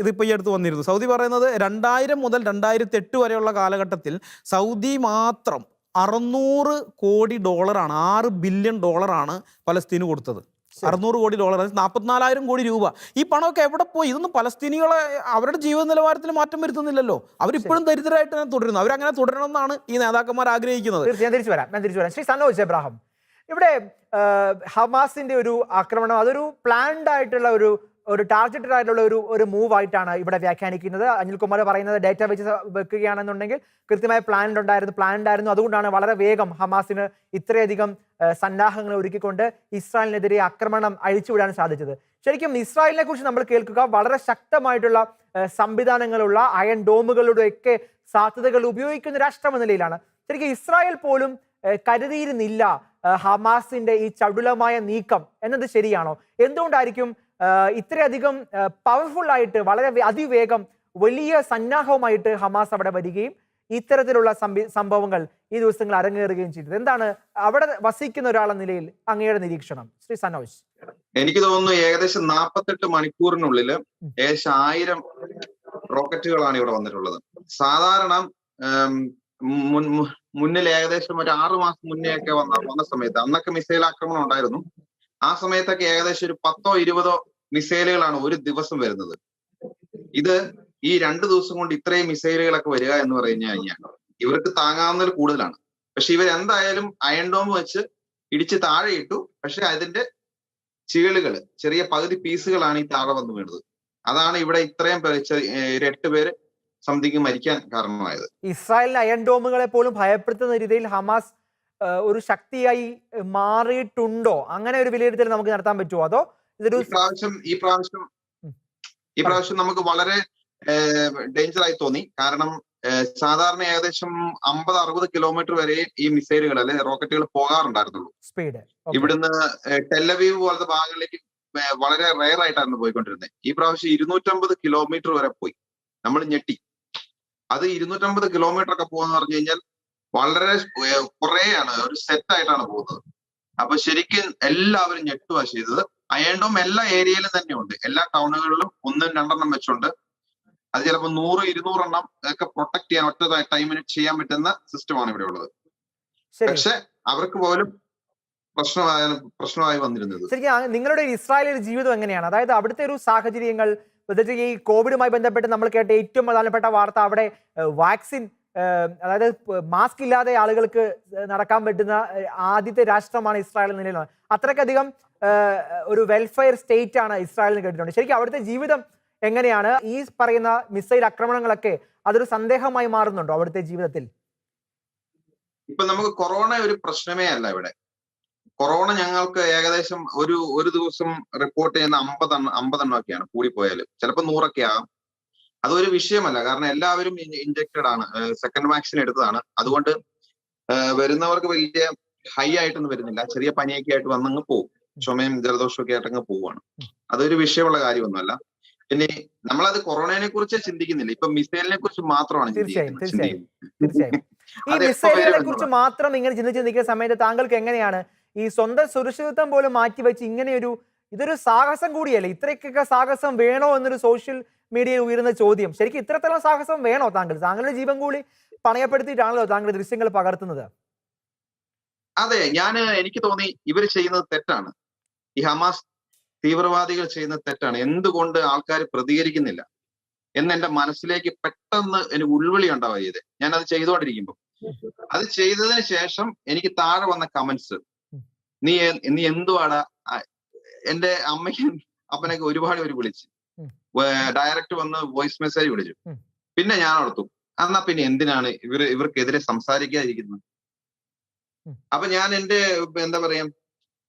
Speaker 4: ഇതിപ്പോ ഈ അടുത്ത് വന്നിരുന്നു. സൗദി പറയുന്നത് 2000 മുതൽ 2008 വരെയുള്ള കാലഘട്ടത്തിൽ സൗദി മാത്രം $600 കോടി, $6 ബില്യൺ പലസ്തീന് കൊടുത്തത്. $600 കോടി, 44,000 കോടി രൂപ. ഈ പണമൊക്കെ എവിടെ പോയി? ഇതൊന്നും പലസ്തീനികളെ അവരുടെ ജീവിത നിലവാരത്തിൽ മാറ്റം വരുത്തുന്നില്ലല്ലോ. അവരിപ്പോഴും ദരിദ്രരായിട്ട് തന്നെ തുടരുന്നു. അവരങ്ങനെ തുടരണമെന്നാണ് ഈ നേതാക്കന്മാർ ആഗ്രഹിക്കുന്നത്.
Speaker 1: ഞാൻ തിരിച്ചു വരാം. ശ്രീ സനോജ് എബ്രാഹിം, ഇവിടെ ഹമാസിന്റെ ഒരു ആക്രമണം അതൊരു പ്ലാൻഡ് ആയിട്ടുള്ള ഒരു ടാർഗറ്റഡ് ആയിട്ടുള്ള ഒരു മൂവ് ആയിട്ടാണ് ഇവിടെ വ്യാഖ്യാനിക്കുന്നത്. അനിൽകുമാർ പറയുന്നത് ഡേറ്റ വെച്ച് വെക്കുകയാണെന്നുണ്ടെങ്കിൽ കൃത്യമായ പ്ലാൻഡായിരുന്നു. അതുകൊണ്ടാണ് വളരെ വേഗം ഹമാസിന് ഇത്രയധികം സന്നാഹങ്ങൾ ഒരുക്കിക്കൊണ്ട് ഇസ്രായേലിനെതിരെ ആക്രമണം അഴിച്ചുവിടാൻ സാധിച്ചത്. ശരിക്കും ഇസ്രായേലിനെ കുറിച്ച് നമ്മൾ കേൾക്കുക വളരെ ശക്തമായിട്ടുള്ള സംവിധാനങ്ങളുള്ള അയൺ ഡോമുകളുടെ ഒക്കെ സാധ്യതകൾ ഉപയോഗിക്കുന്ന രാഷ്ട്രം എന്ന നിലയിലാണ്. ശരിക്കും ഇസ്രായേൽ പോലും കരുതിയിരുന്നില്ല ഹമാസിന്റെ ഈ ചടുലമായ നീക്കം എന്നത് ശരിയാണോ? എന്തുകൊണ്ടായിരിക്കും ഇത്രയധികം പവർഫുൾ ആയിട്ട് വളരെ അതിവേഗം വലിയ സന്നാഹവുമായിട്ട് ഹമാസ് അവിടെ വരികയും ഇത്തരത്തിലുള്ള സംഭവങ്ങൾ ഈ ദിവസങ്ങൾ അരങ്ങേറുകയും ചെയ്തത്? എന്താണ് അവിടെ വസിക്കുന്ന ഒരാളെന്ന നിലയിൽ അങ്ങയുടെ നിരീക്ഷണം, ശ്രീ സനോജ്?
Speaker 5: എനിക്ക് തോന്നുന്നു ഏകദേശം 48 മണിക്കൂറിനുള്ളിൽ ഏകദേശം 1000 റോക്കറ്റുകളാണ് ഇവിടെ വന്നിട്ടുള്ളത്. സാധാരണ മുന്നിൽ ഏകദേശം ഒരു 6 മാസം മുന്നേ ഒക്കെ വന്ന സമയത്ത് അന്നൊക്കെ മിസൈൽ ആക്രമണം ഉണ്ടായിരുന്നു. ആ സമയത്തൊക്കെ ഏകദേശം ഒരു 10ഓ 20ഓ മിസൈലുകളാണ് ഒരു ദിവസം വരുന്നത്. ഇത് ഈ 2 ദിവസം കൊണ്ട് ഇത്രയും മിസൈലുകളൊക്കെ വരിക എന്ന് പറഞ്ഞു കഴിഞ്ഞാൽ ഇവർക്ക് താങ്ങാവുന്നതിൽ കൂടുതലാണ്. പക്ഷെ ഇവരെന്തായാലും അയൺ ഡോം വെച്ച് ഇടിച്ച് താഴെ ഇട്ടു. പക്ഷെ അതിന്റെ ചീളുകൾ, ചെറിയ പകുതി പീസുകളാണ് ഈ താഴെ വന്ന് വീണത്. അതാണ് ഇവിടെ ഇത്രയും 8 പേര് സംതിങ് മരിക്കാൻ കാരണമായത്.
Speaker 1: ഇസ്രായേലിലെ അയൺ ഡോമുകളെ പോലും ഭയപ്പെടുത്തുന്ന രീതിയിൽ ഹമാസ് ഒരു ശക്തിയായി മാറിയിട്ടുണ്ടോ? അങ്ങനെ ഒരു വിലയിരുത്തൽ നമുക്ക് നടത്താൻ പറ്റുമോ? അതോ ഇതൊരു
Speaker 5: ഈ പ്രാവശ്യം നമുക്ക് വളരെ ഡേഞ്ചർ ആയി തോന്നി. കാരണം സാധാരണ ഏകദേശം 50-60 കിലോമീറ്റർ വരെ ഈ മിസൈലുകൾ അല്ലെ റോക്കറ്റുകൾ പോകാറുണ്ടായിരുന്നുള്ളൂ.
Speaker 1: സ്പീഡ്
Speaker 5: ഇവിടുന്ന് ടെല്ലവീവ് പോലത്തെ ഭാഗങ്ങളിലേക്ക് വളരെ റെയർ ആയിട്ടായിരുന്നു പോയിക്കൊണ്ടിരുന്നത്. ഈ പ്രാവശ്യം 250 കിലോമീറ്റർ വരെ പോയി. നമ്മൾ ഞെട്ടി. അത് 250 കിലോമീറ്റർ ഒക്കെ പോകുന്ന പറഞ്ഞു കഴിഞ്ഞാൽ വളരെ കുറേയാണ്, ഒരു സെറ്റ് ആയിട്ടാണ് പോകുന്നത്. അപ്പൊ ശരിക്കും എല്ലാവരും ഞെട്ടുക ചെയ്തത്. അയൺ ഡോം എല്ലാ ഏരിയയിലും തന്നെ ഉണ്ട്. എല്ലാ ടൗണുകളിലും 1-2 വെച്ചുണ്ട്. അത് ചിലപ്പോൾ 100-200 എണ്ണം ഒക്കെ പ്രൊട്ടക്ട് ചെയ്യാൻ ഒറ്റ ടൈമിന് ചെയ്യാൻ പറ്റുന്ന സിസ്റ്റമാണ് ഇവിടെ ഉള്ളത്. പക്ഷെ അവർക്ക് പോലും പ്രശ്നമായി വന്നിരുന്നത്.
Speaker 1: ശരിക്കും നിങ്ങളുടെ ഇസ്രായേലിലെ ജീവിതം എങ്ങനെയാണ്? അതായത് അവിടുത്തെ ഒരു സാഹചര്യങ്ങൾ, പ്രത്യേകിച്ച് ഈ കോവിഡുമായി ബന്ധപ്പെട്ട് നമ്മൾ കേട്ട ഏറ്റവും പ്രധാനപ്പെട്ട വാർത്ത അവിടെ വാക്സിൻ, അതായത് മാസ്ക് ഇല്ലാതെ ആളുകൾക്ക് നടക്കാൻ പറ്റുന്ന ആദ്യത്തെ രാഷ്ട്രമാണ് ഇസ്രായേൽ എന്ന നിലയിലാണ്. അത്രയ്ക്കധികം ഒരു വെൽഫെയർ സ്റ്റേറ്റ് ആണ് ഇസ്രായേലിന് കേട്ടിട്ടുണ്ട്. ശരിക്കും അവിടുത്തെ ജീവിതം എങ്ങനെയാണ്? ഈ പറയുന്ന മിസൈൽ ആക്രമണങ്ങളൊക്കെ അതൊരു സന്ദേഹമായി മാറുന്നുണ്ടോ അവിടുത്തെ ജീവിതത്തിൽ?
Speaker 5: ഇപ്പൊ നമുക്ക് കൊറോണ ഒരു പ്രശ്നമേ അല്ല ഇവിടെ. കൊറോണ ഞങ്ങൾക്ക് ഏകദേശം ഒരു ദിവസം റിപ്പോർട്ട് ചെയ്യുന്ന 50 എണ്ണമൊക്കെയാണ് കൂടിപ്പോയാലും. ചിലപ്പോൾ 100 ആകും. അതൊരു വിഷയമല്ല. കാരണം എല്ലാവരും ഇൻജക്റ്റഡ് ആണ്, സെക്കൻഡ് വാക്സിൻ എടുത്തതാണ്. അതുകൊണ്ട് വരുന്നവർക്ക് വലിയ ഹൈ ആയിട്ടൊന്നും വരുന്നില്ല. ചെറിയ പനിയൊക്കെ ആയിട്ട് വന്നങ്ങ് പോകും. ചുമയും ജലദോഷവും ഒക്കെ ആയിട്ടങ്ങ് പോവുകയാണ്. അതൊരു വിഷയമുള്ള കാര്യമൊന്നുമല്ല. പിന്നെ നമ്മളത് കൊറോണയെ കുറിച്ച് ചിന്തിക്കുന്നില്ല. ഇപ്പൊ മിസൈലിനെ കുറിച്ച് മാത്രമാണ്
Speaker 1: തീർച്ചയായും ഈ മിസൈലുകളെ കുറിച്ച് മാത്രം ഇങ്ങനെ ചിന്തിക്കുന്ന സമയത്ത് താങ്കൾക്ക് എങ്ങനെയാണ് ഈ സ്വന്തം സുരക്ഷിതത്വം പോലും മാറ്റിവെച്ച് ഇതൊരു സാഹസം കൂടിയല്ലേ? ഇത്രയ്ക്കൊക്കെ സാഹസം വേണോ എന്നൊരു സോഷ്യൽ മീഡിയയിൽ ഉയരുന്ന ചോദ്യം. ശരിക്കും ഇത്രത്തോളം സാഹസം വേണോ? താങ്കളുടെ ജീവൻ കൂടി പണയപ്പെടുത്തിയിട്ടാണല്ലോ താങ്കൾ ദൃശ്യങ്ങൾ പകർത്തുന്നത്.
Speaker 5: അതെ, എനിക്ക് തോന്നി ഇവർ ചെയ്യുന്നത് തെറ്റാണ്. ഈ ഹമാസ് തീവ്രവാദികൾ ചെയ്യുന്നത് തെറ്റാണ്. എന്തുകൊണ്ട് ആൾക്കാർ പ്രതികരിക്കുന്നില്ല എന്ന് എന്റെ മനസ്സിലേക്ക് പെട്ടെന്ന് എനിക്ക് ഉൾവിളി ഉണ്ടാവുക. ഞാൻ അത് ചെയ്തുകൊണ്ടിരിക്കുമ്പോൾ അത് ചെയ്തതിന് ശേഷം എനിക്ക് താഴെ വന്ന കമന്റ്സ്, നീ എന്തുവാടാ, എന്റെ അമ്മയ്ക്കും അപ്പനൊക്കെ ഒരുപാട് പേര് വിളിച്ചു, ഡയറക്റ്റ് വന്ന് വോയിസ് മെസ്സേജ് വിളിച്ചു. പിന്നെ ഞാൻ ഓർത്തു, എന്നാ പിന്നെ എന്തിനാണ് ഇവർക്കെതിരെ സംസാരിക്കാതിരിക്കുന്നത്? അപ്പൊ ഞാൻ എന്റെ എന്താ പറയാ,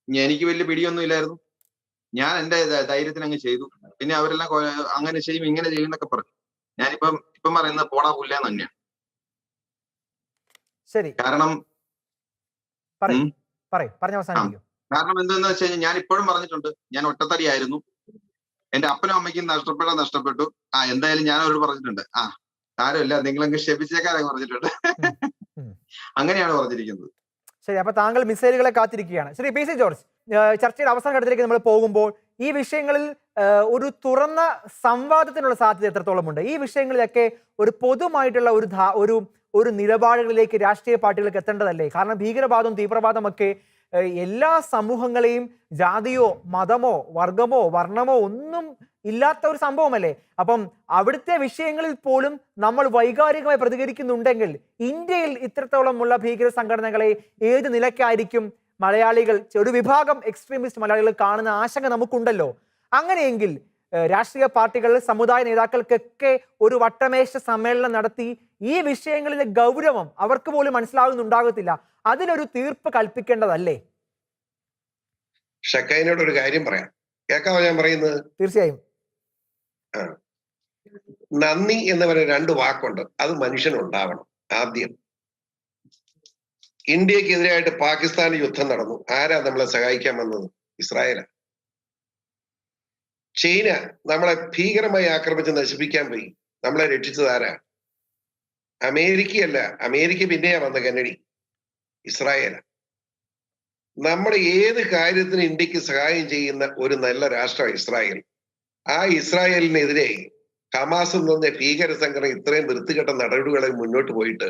Speaker 5: എനിക്ക് വലിയ പിടിയൊന്നും ഇല്ലായിരുന്നു. ഞാൻ എന്റെ ധൈര്യത്തിന് അങ്ങ് ചെയ്തു. പിന്നെ അവരെല്ലാം അങ്ങനെ ചെയ്യും ഇങ്ങനെ ചെയ്യും എന്നൊക്കെ പറഞ്ഞു. ഞാനിപ്പം പറയുന്നത് പോടാ പുല്ലെന്ന് തന്നെയാണ്.
Speaker 1: ശരി,
Speaker 5: കാരണം
Speaker 1: കാരണം
Speaker 5: എന്തെന്ന് വെച്ച് കഴിഞ്ഞാൽ ഞാൻ ഇപ്പോഴും പറഞ്ഞിട്ടുണ്ട്, ഞാൻ ഒറ്റത്തടിയായിരുന്നു. എന്റെ അപ്പനും അമ്മയ്ക്കും നഷ്ടപ്പെട്ടു. എന്തായാലും ഞാൻ അവരോട് പറഞ്ഞിട്ടുണ്ട്, സാരമില്ല നിങ്ങളങ്ങ് ക്ഷമിച്ചേക്കാനൊക്കെ പറഞ്ഞിട്ടുണ്ട്. അങ്ങനെയാണ് പറഞ്ഞിരിക്കുന്നത്.
Speaker 1: ശരി, അപ്പൊ താങ്കൾ മിസൈലുകളെ കാത്തിരിക്കുകയാണ്. ശരി, പി സി ജോർജ്, ചർച്ചയുടെ അവസാന ഘട്ടത്തിലേക്ക് നമ്മൾ പോകുമ്പോൾ ഈ വിഷയങ്ങളിൽ ഒരു തുറന്ന സംവാദത്തിനുള്ള സാധ്യത എത്രത്തോളം ഉണ്ട്? ഈ വിഷയങ്ങളിലൊക്കെ ഒരു പൊതുവായിട്ടുള്ള ഒരു നിലപാടുകളിലേക്ക് രാഷ്ട്രീയ പാർട്ടികൾക്ക് എത്തേണ്ടതല്ലേ? കാരണം ഭീകരവാദവും തീവ്രവാദമൊക്കെ എല്ലാ സമൂഹങ്ങളെയും ജാതിയോ മതമോ വർഗമോ വർണ്ണമോ ഒന്നും ഇല്ലാത്ത ഒരു സംഭവമല്ലേ? അപ്പം അവിടുത്തെ വിഷയങ്ങളിൽ പോലും നമ്മൾ വൈകാരികമായി പ്രതികരിക്കുന്നുണ്ടെങ്കിൽ ഇന്ത്യയിൽ ഇത്രത്തോളമുള്ള ഭീകര സംഘടനകളെ ഏത് നിലയ്ക്കായിരിക്കും മലയാളികൾ, ഒരു വിഭാഗം എക്സ്ട്രീമിസ്റ്റ് മലയാളികൾ കാണുന്ന ആശങ്ക നമുക്കുണ്ടല്ലോ. അങ്ങനെയെങ്കിൽ രാഷ്ട്രീയ പാർട്ടികൾ, സമുദായ നേതാക്കൾക്കൊക്കെ ഒരു വട്ടമേശ സമ്മേളനം നടത്തി ഈ വിഷയങ്ങളിലെ ഗൗരവം അവർക്ക് പോലും മനസ്സിലാകുന്നുണ്ടാകത്തില്ല. അതിനൊരു തീർപ്പ് കൽപ്പിക്കേണ്ടതല്ലേ?
Speaker 2: ഷക്കൈനോട് ഒരു കാര്യം പറയാം, കേൾക്കാമോ ഞാൻ പറയുന്നത്?
Speaker 1: തീർച്ചയായും.
Speaker 2: നന്ദി എന്ന് പറയുന്ന 2 വാക്കുണ്ട്, അത് മനുഷ്യനുണ്ടാവണം. ആദ്യം ഇന്ത്യക്കെതിരായിട്ട് പാകിസ്ഥാൻ യുദ്ധം നടന്നു. ആരാ നമ്മളെ സഹായിക്കാൻ വന്നത്? ഇസ്രായേലാ. ചൈന നമ്മളെ ഭീകരമായി ആക്രമിച്ച് നശിപ്പിക്കാൻ പോയി. നമ്മളെ രക്ഷിച്ചത് ആരാ? അമേരിക്കയല്ല. അമേരിക്ക പിന്നെയാ വന്ന കന്നഡി. ഇസ്രായേലാ. നമ്മുടെ ഏത് കാര്യത്തിന് ഇന്ത്യക്ക് സഹായം ചെയ്യുന്ന ഒരു നല്ല രാഷ്ട്രം ഇസ്രായേൽ. ആ ഇസ്രായേലിനെതിരെ ഹമാസ് എന്ന് പറഞ്ഞ ഭീകര സംഘടന ഇത്രയും വൃത്തികെട്ട നടപടികളെ മുന്നോട്ട് പോയിട്ട്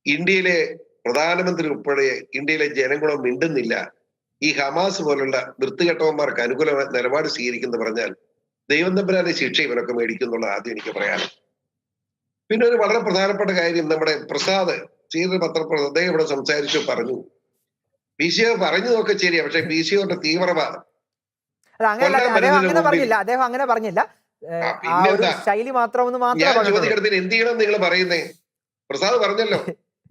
Speaker 2: ഇന്ത്യയിലെ പ്രധാനമന്ത്രി ഉൾപ്പെടെ ഇന്ത്യയിലെ ജനങ്ങളും മിണ്ടുന്നില്ല. ഈ ഹമാസ് പോലുള്ള വൃത്തികെട്ടവന്മാർക്ക് അനുകൂലമായ നിലപാട് സ്വീകരിക്കുന്നു പറഞ്ഞാൽ ദൈവം തമ്പുരാന്റെ ശിക്ഷ ഇവരൊക്കെ മേടിക്കുന്നുള്ള ആദ്യം എനിക്ക് പറയാം. പിന്നെ ഒരു വളരെ പ്രധാനപ്പെട്ട കാര്യം, നമ്മുടെ പ്രസാദ് സീനിയർ പത്രപ്രവർത്തകൻ അദ്ദേഹം ഇവിടെ സംസാരിച്ചു പറഞ്ഞു, PCO പറഞ്ഞതൊക്കെ ശരിയാ, പക്ഷെ PCOയുടെ തീവ്രവാദം
Speaker 1: അദ്ദേഹം അങ്ങനെ പറഞ്ഞില്ല. ശൈലി മാത്രം
Speaker 2: ഞാൻ ചോദിക്കട്ടെ, എന്ത് ചെയ്യണം നിങ്ങൾ പറയുന്നേ? പ്രസാദ് പറഞ്ഞല്ലോ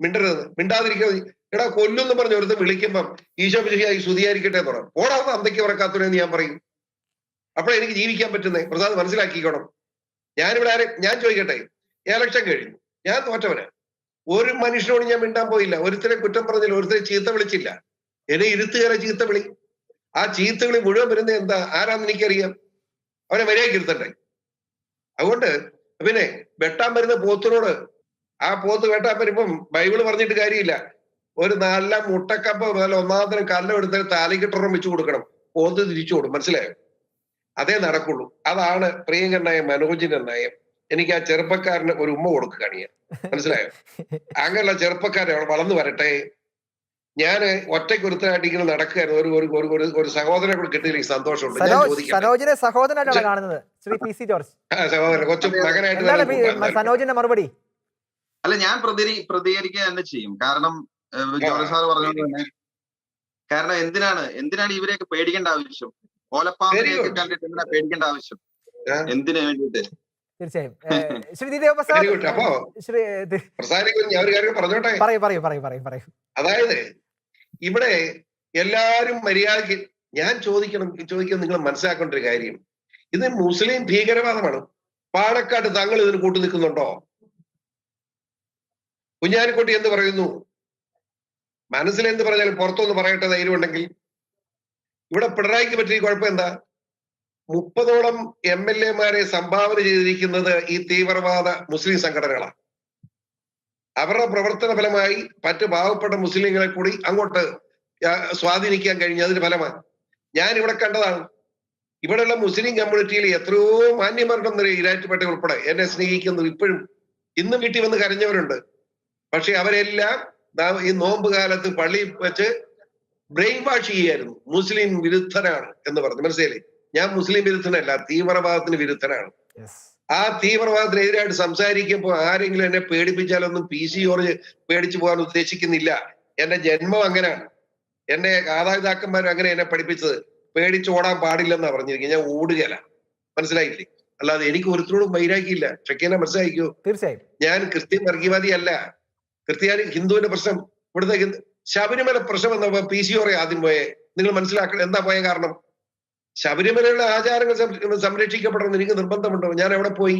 Speaker 2: മിണ്ടരുത്, മിണ്ടാതിരിക്കുന്നത്. എടാ കൊല്ലുന്ന് പറഞ്ഞ ഒരുത്ത് വിളിക്കുമ്പം ഈശോ മിശിഹായി സ്തുതിയായിരിക്കട്ടെ എന്ന് പറഞ്ഞു. ഓടാവുന്ന അന്തയ്ക്ക് ഉറക്കാത്തവരെന്ന് ഞാൻ പറയും. അപ്പോഴെ എനിക്ക് ജീവിക്കാൻ പറ്റുന്നേ. പ്രസാദ് മനസ്സിലാക്കിക്കോണം. ഞാൻ ചോദിക്കട്ടെ, ഇലക്ഷൻ കഴിഞ്ഞു, ഞാൻ തോറ്റവന്. ഒരു മനുഷ്യനോട് ഞാൻ മിണ്ടാൻ പോയില്ല, ഒരുത്തരെ കുറ്റം പറഞ്ഞില്ല, ഒരുത്തരെ ചീത്ത വിളിച്ചില്ല. എന്നെ ഇരുത്തുകാരെ ചീത്ത വിളി. ആ ചീത്തവിളി മുഴുവൻ വരുന്നത് എന്താ? ആരാന്ന് എനിക്കറിയാം. അവനെ മര്യാദയ്ക്ക് ഇരുത്തണ്ടേ? അതുകൊണ്ട് പിന്നെ വെട്ടാൻ വരുന്ന പോത്തിനോട്, ആ പോത്ത് വെട്ടാൻ വരുമ്പം ബൈബിള് പറഞ്ഞിട്ട് കാര്യമില്ല, ഒരു നല്ല മുട്ടക്കപ്പ നല്ല ഒന്നാമതിനും കല്ലും എടുത്ത് താലിക്കിട്ടൊറം വെച്ചു കൊടുക്കണം, പോത്ത് തിരിച്ചു കൊടുക്കും. മനസ്സിലായോ? അതേ നടക്കുള്ളൂ. അതാണ് പ്രിയങ്കരനായ മനോജിന്റെ നയം. എനിക്ക് ആ ചെറുപ്പക്കാരന് ഒരു ഉമ്മ കൊടുക്കുകയാണ് ഞാൻ. മനസ്സിലായോ? അങ്ങനെയുള്ള ചെറുപ്പക്കാരെ വളർന്നു വരട്ടെ. ഞാൻ ഒറ്റയ്ക്ക് ഒരുത്തരായിട്ട് ഇങ്ങനെ നടക്കുകയായിരുന്നു. ഒരു സഹോദരനെ കൂടെ കിട്ടിയില്ലെങ്കിൽ സന്തോഷമുണ്ട്. ഞാൻ ചോദിക്കട്ടെ,
Speaker 1: സഹോദരനായിട്ടാണ് കാണുന്നത് ശ്രീ PC ജോർജ്.
Speaker 2: സഹോദരൻ കൊച്ചു മകനായിട്ട്
Speaker 1: സനോജിന്റെ മറുപടി.
Speaker 5: അല്ല, ഞാൻ പ്രതികരിക്കുക തന്നെ ചെയ്യും. കാരണം ജോർജ് സാർ പറഞ്ഞത് തന്നെ, കാരണം എന്തിനാണ് ഇവരെയൊക്കെ പേടിക്കേണ്ട ആവശ്യം? ഓലപ്പാമ്പിനെയൊക്കെ കണ്ടിട്ട് എന്തിനാ പേടിക്കേണ്ട ആവശ്യം? എന്തിനു വേണ്ടിയിട്ട്?
Speaker 1: തീർച്ചയായും. ശ്രീ ദേവപ്രസാദ്,
Speaker 2: ഞാൻ ഒരു കാര്യം പറഞ്ഞോട്ടെ.
Speaker 1: പറയൂ.
Speaker 2: അതായത് ഇവിടെ എല്ലാരും മര്യാദക്ക് ഞാൻ ചോദിക്കാൻ നിങ്ങൾ മനസ്സിലാക്കേണ്ട ഒരു കാര്യം, ഇത് മുസ്ലിം ഭീകരവാദമാണ്. പാണക്കാട് താങ്കൾ ഇതിന് കൂട്ടു നിൽക്കുന്നുണ്ടോ? കുഞ്ഞാലിക്കുട്ടി എന്ത് പറയുന്നു? മനസ്സിലെന്ത് പറഞ്ഞാലും പുറത്തൊന്ന് പറയട്ടെ ധൈര്യം ഉണ്ടെങ്കിൽ. ഇവിടെ പിണറായിക്ക് പറ്റിയ കുഴപ്പം എന്താ? 30ഓളം MLA-മാരെ സംഭാവന ചെയ്തിരിക്കുന്നത് ഈ തീവ്രവാദ മുസ്ലിം സംഘടനകളാണ്. അവരുടെ പ്രവർത്തന ഫലമായി മറ്റ് പാവപ്പെട്ട മുസ്ലിങ്ങളെ കൂടി അങ്ങോട്ട് സ്വാധീനിക്കാൻ കഴിഞ്ഞു. അതിന് ഫലമാണ് ഞാൻ ഇവിടെ കണ്ടതാണ്. ഇവിടെയുള്ള മുസ്ലിം കമ്മ്യൂണിറ്റിയിൽ എത്രയോ മാന്യന്മാരുണ്ടെന്ന് ഇരാറ്റുപേട്ട ഉൾപ്പെടെ എന്നെ സ്നേഹിക്കുന്നു. ഇപ്പോഴും ഇന്നും വീട്ടിൽ വന്ന് കരഞ്ഞവരുണ്ട്. പക്ഷെ അവരെല്ലാം ഈ നോമ്പ് കാലത്ത് പള്ളിയിൽ വെച്ച് ബ്രെയിൻ വാഷ് ചെയ്യായിരുന്നു. മുസ്ലിം വിരുദ്ധനാണ് എന്ന് പറഞ്ഞു. മനസ്സിലായില്ലേ? ഞാൻ മുസ്ലിം വിരുദ്ധനല്ല, തീവ്രവാദത്തിന് വിരുദ്ധനാണ്. ആ തീവ്രവാദത്തിനെതിരായിട്ട് സംസാരിക്കുമ്പോൾ ആരെങ്കിലും എന്നെ പേടിപ്പിച്ചാലൊന്നും PC ജോർജ് പേടിച്ചു പോകാൻ ഉദ്ദേശിക്കുന്നില്ല. എന്റെ ജന്മം അങ്ങനെയാണ്. എന്റെ മാതാപിതാക്കന്മാരും അങ്ങനെ എന്നെ പഠിപ്പിച്ചത്. പേടിച്ചോടാൻ പാടില്ലെന്നാ പറഞ്ഞിരിക്കുന്നത്. ഞാൻ ഓടുകയല്ല. മനസ്സിലായില്ലേ? അല്ലാതെ എനിക്ക് ഒരുത്തിനോടും വൈരാഗ്യമില്ല. ഷക്കീനെ മനസ്സിലാക്കിയോ?
Speaker 1: തീർച്ചയായും.
Speaker 2: ഞാൻ ക്രിസ്ത്യൻ വർഗീയവാദി അല്ല. ക്രിസ്ത്യാനി ഹിന്ദുവിന്റെ പ്രശ്നം, ഇവിടുത്തെ ശബരിമല പ്രശ്നം എന്ന PC ജോർജ് ആദ്യം പോയെ. നിങ്ങൾ മനസ്സിലാക്കണം എന്താ പോയ കാരണം. ശബരിമലയുടെ ആചാരങ്ങൾ സംരക്ഷിക്കപ്പെടണമെന്ന് എനിക്ക് നിർബന്ധമുണ്ടോ? ഞാൻ എവിടെ പോയി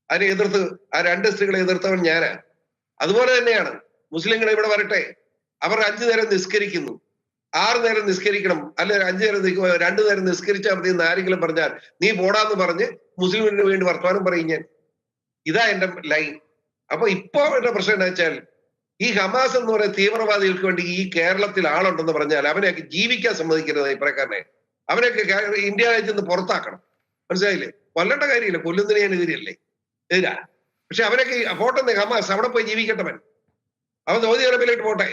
Speaker 2: അതിനെ എതിർത്ത്? ആ 2 സ്ത്രീകളെ എതിർത്തവൻ ഞാനാ. അതുപോലെ തന്നെയാണ് മുസ്ലിങ്ങൾ ഇവിടെ വരട്ടെ. അവർ 5 നേരം നിസ്കരിക്കുന്നു. 6 നേരം നിസ്കരിക്കണം, അല്ലെ 5 നേരം 2 നേരം നിസ്കരിച്ചാൽ മതി എന്ന് ആരെങ്കിലും പറഞ്ഞാൽ നീ പോടാന്ന് പറഞ്ഞ് മുസ്ലിമിന് വേണ്ടി വർത്തമാനം പറയും ഞാൻ. ഇതാ എന്റെ ലൈൻ. അപ്പൊ ഇപ്പൊ എന്റെ പ്രശ്നം എന്താ വെച്ചാൽ, ഈ ഹമാസ് എന്ന് പറയുന്ന തീവ്രവാദികൾക്ക് വേണ്ടി ഈ കേരളത്തിൽ ആളുണ്ടെന്ന് പറഞ്ഞാൽ അവനെയൊക്കെ ജീവിക്കാൻ സമ്മതിക്കരുത്. ഇപ്രക്കാരനെ അവനൊക്കെ ഇന്ത്യ രാജ്യത്ത് നിന്ന് പുറത്താക്കണം. മനസ്സിലായില്ലേ? കൊല്ലേണ്ട കാര്യമില്ല, കൊല്ലുന്നതിന് ഞാൻ എതിരാ. പക്ഷെ അവനൊക്കെ പോട്ടെ, ഹമാസ് അവിടെ പോയി ജീവിക്കട്ടവൻ. അവൻ സൗദി അറേബ്യയിലേക്ക് പോട്ടെ.